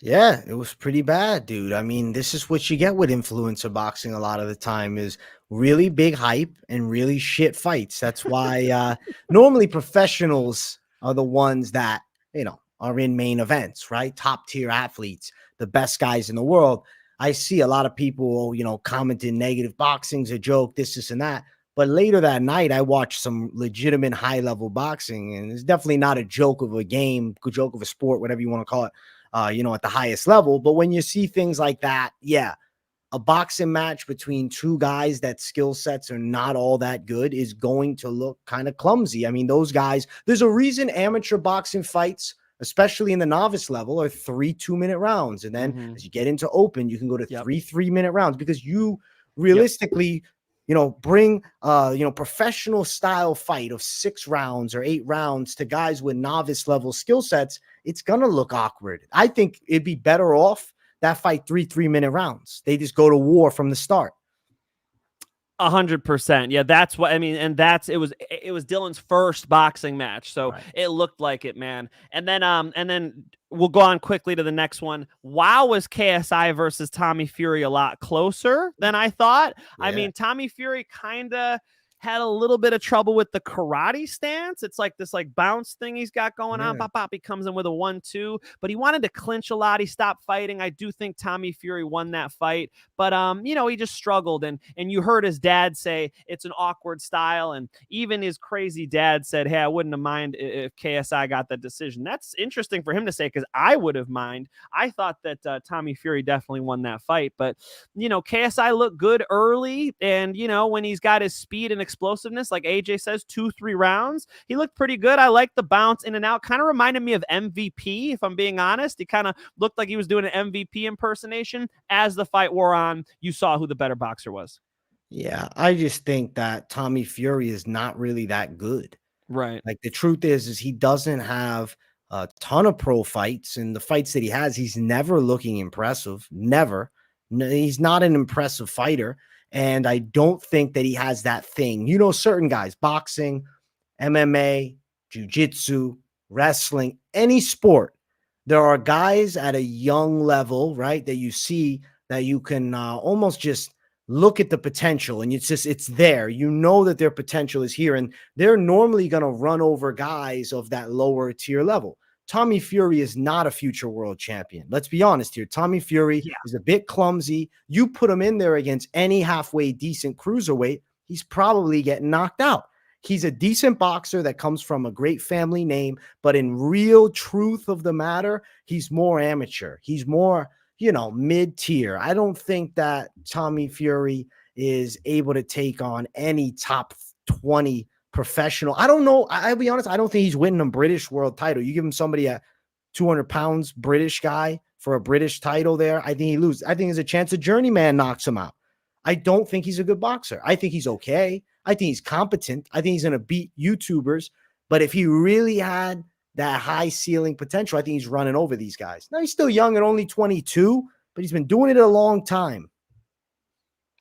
Yeah, it was pretty bad, dude. I mean, this is what you get with influencer boxing a lot of the time is really big hype and really shit fights. That's why normally professionals are the ones that, are in main events, right? Top tier athletes, the best guys in the world. I see a lot of people, commenting negative, boxing's a joke, this and that. But later that night, I watched some legitimate high level boxing, and it's definitely not a joke of a game, a joke of a sport, whatever you want to call it. At the highest level. But when you see things like that, a boxing match between two guys that skill sets are not all that good is going to look kind of clumsy. I mean, those guys, there's a reason amateur boxing fights, especially in the novice level, are 3 2-minute rounds. And then as you get into open, you can go to 3 3-minute rounds because you realistically, bring professional style fight of 6 rounds or 8 rounds to guys with novice level skill sets. It's going to look awkward. I think it'd be better off that fight 3 3-minute rounds. They just go to war from the start. 100%. Yeah, that's what I mean. And it was Dylan's first boxing match. So It looked like it, man. And then we'll go on quickly to the next one. Wow, was KSI versus Tommy Fury a lot closer than I thought. Yeah. I mean, Tommy Fury kind of had a little bit of trouble with the karate stance. It's like this bounce thing he's got going on. Pop, pop. He comes in with a 1-2, but he wanted to clinch a lot. He stopped fighting. I do think Tommy Fury won that fight, but he just struggled. And you heard his dad say it's an awkward style. And even his crazy dad said, hey, I wouldn't have mind if KSI got that decision. That's interesting for him to say, because I would have mind. I thought that Tommy Fury definitely won that fight, but KSI looked good early. And when he's got his speed and explosiveness, like AJ says, 2-3 rounds, he looked pretty good. I like the bounce in and out. Kind of reminded me of MVP, if I'm being honest. He kind of looked like he was doing an MVP impersonation. As the fight wore on, you saw who the better boxer was. Yeah, I just think that Tommy Fury is not really that good. Right. Like, the truth is he doesn't have a ton of pro fights, and the fights that he has, he's never looking impressive. Never. No, he's not an impressive fighter. And I don't think that he has that thing. Certain guys, boxing, MMA, jiu-jitsu, wrestling, any sport, there are guys at a young level, right, that you see that you can almost just look at the potential, and it's there. That their potential is here, and they're normally going to run over guys of that lower tier level. Tommy Fury is not a future world champion. Let's be honest here. Tommy Fury is a bit clumsy. You put him in there against any halfway decent cruiserweight, he's probably getting knocked out. He's a decent boxer that comes from a great family name, but in real truth of the matter, he's more amateur. He's more, mid-tier. I don't think that Tommy Fury is able to take on any top 20 professional. I don't know. I'll be honest. I don't think he's winning a British world title. You give him somebody at 200 pounds, British guy for a British title there, I think he loses. I think there's a chance a journeyman knocks him out. I don't think he's a good boxer. I think he's okay. I think he's competent. I think he's going to beat YouTubers. But if he really had that high ceiling potential, I think he's running over these guys. Now, he's still young at only 22. but he's been doing it a long time.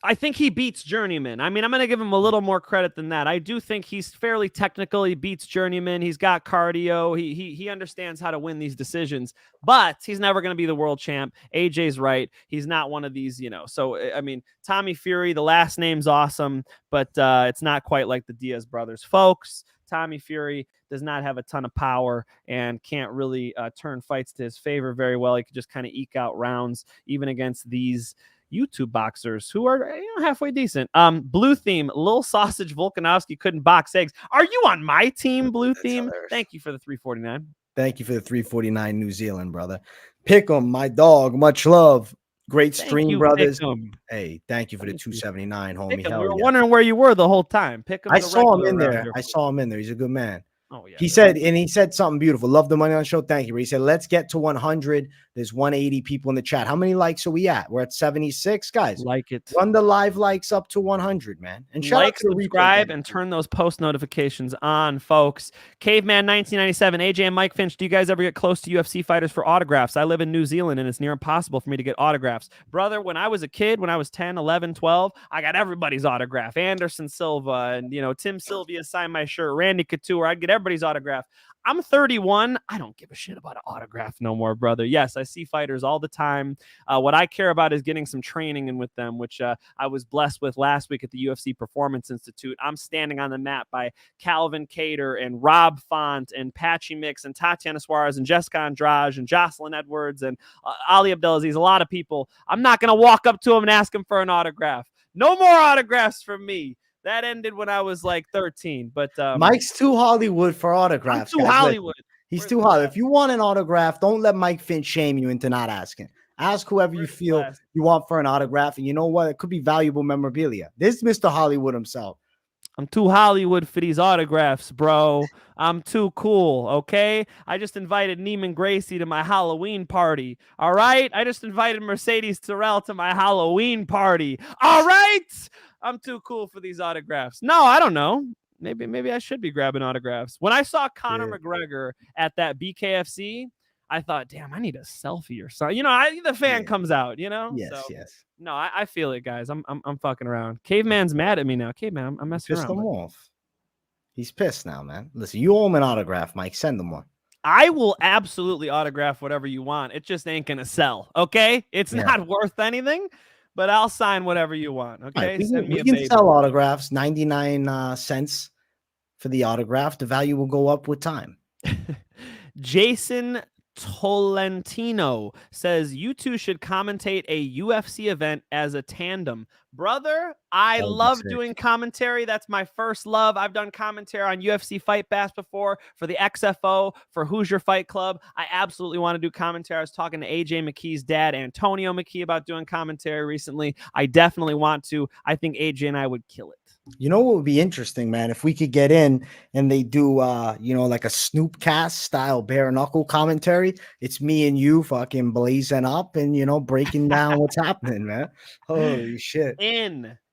I think he beats Journeyman. I mean, I'm going to give him a little more credit than that. I do think he's fairly technical. He beats Journeyman. He's got cardio. He understands how to win these decisions, but he's never going to be the world champ. AJ's right. He's not one of these, So, I mean, Tommy Fury, the last name's awesome, but it's not quite like the Diaz brothers. Folks, Tommy Fury does not have a ton of power and can't really turn fights to his favor very well. He could just kind of eke out rounds, even against these YouTube boxers who are halfway decent. Blue Theme, Lil Sausage Volkanovski couldn't box eggs. Are you on my team, Blue Theme? Hilarious. Thank you for the 349. Thank you for the 349 New Zealand, brother. Pick 'em, my dog. Much love. Great stream, brothers. Hey, thank you for the 279, homie. We were wondering where you were the whole time. Pick him. I saw him in there. He's a good man. Oh, yeah. He said something beautiful. Love the Money on Show. Thank you. He said, let's get to 100. There's 180 people in the chat. How many likes are we at? We're at 76, guys. Like it. Run the live likes up to 100, man. And subscribe, and turn those post notifications on, folks. Caveman 1997, AJ and Mike Finch. Do you guys ever get close to UFC fighters for autographs? I live in New Zealand, and it's near impossible for me to get autographs. Brother, when I was a kid, when I was 10, 11, 12, I got everybody's autograph. Anderson Silva and, Tim Sylvia signed my shirt. Randy Couture. I'd get everybody's autograph. I'm 31. I don't give a shit about an autograph no more, brother. Yes, I see fighters all the time. What I care about is getting some training in with them, which I was blessed with last week at the UFC Performance Institute. I'm standing on the mat by Calvin Cater and Rob Font and Patchy Mix and Tatiana Suarez and Jessica Andrade and Jocelyn Edwards and Ali Abdelaziz, a lot of people. I'm not going to walk up to them and ask them for an autograph. No more autographs from me. That ended when I was like 13, but Mike's too Hollywood for autographs. I'm too Hollywood. He's too Hollywood. If you want an autograph, don't let Mike Finch shame you into not asking. Ask whoever you feel you want for an autograph, and you know what? It could be valuable memorabilia. This is Mr. Hollywood himself. I'm too Hollywood for these autographs, bro. I'm too cool, okay? I just invited Neiman Gracie to my Halloween party, all right? I just invited Mercedes Terrell to my Halloween party, all right? I'm too cool for these autographs. No, I don't know. Maybe I should be grabbing autographs. When I saw Conor McGregor at that BKFC, I thought, damn, I need a selfie or something. The fan comes out, Yes, so, yes. No, I feel it, guys. I'm fucking around. Caveman's mad at me now. Caveman, I'm messing around. Pissed him off. He's pissed now, man. Listen, you owe him an autograph, Mike. Send him one. I will absolutely autograph whatever you want. It just ain't gonna sell, okay? It's not worth anything, but I'll sign whatever you want, okay? Right, we can sell autographs, 99 cents for the autograph. The value will go up with time. Jason Tolentino says you two should commentate a UFC event as a tandem. Brother, I love doing commentary. That's my first love. I've done commentary on UFC Fight Pass before, for the XFO, for Hoosier Fight Club. I absolutely want to do commentary. I was talking to AJ McKee's dad, Antonio McKee, about doing commentary recently. I definitely want to. I think AJ and I would kill it. You know what would be interesting, man? If we could get in and they do, like a Snoop Cast style bare knuckle commentary. It's me and you fucking blazing up and, breaking down what's happening, man. Holy shit.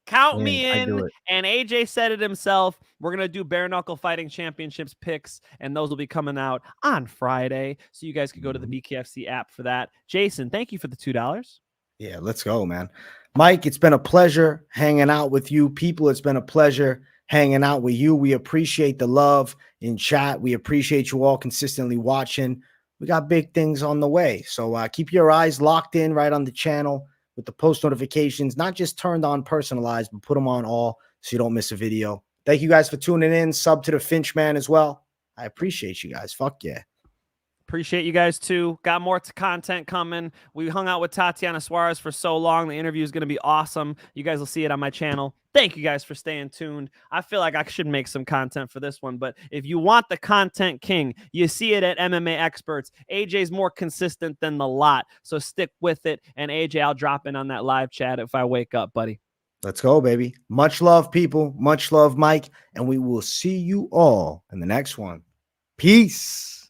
Count me in. And AJ said it himself. We're going to do bare knuckle fighting championships picks, and those will be coming out on Friday. So you guys could go to the BKFC app for that. Jason, thank you for the $2. Yeah, let's go, man. Mike, it's been a pleasure hanging out with you. People, it's been a pleasure hanging out with you. We appreciate the love in chat. We appreciate you all consistently watching. We got big things on the way. So keep your eyes locked in right on the channel with the post notifications, not just turned on personalized, but put them on all so you don't miss a video. Thank you guys for tuning in. Sub to the Finch Man as well. I appreciate you guys. Fuck yeah. Appreciate you guys too. Got more content coming. We hung out with Tatiana Suarez for so long. The interview is going to be awesome. You guys will see it on my channel. Thank you guys for staying tuned. I feel like I should make some content for this one, but if you want the content king, you see it at MMA Experts. AJ's more consistent than the lot, so stick with it. And AJ, I'll drop in on that live chat if I wake up, buddy. Let's go, baby. Much love, people. Much love, Mike. And we will see you all in the next one. Peace.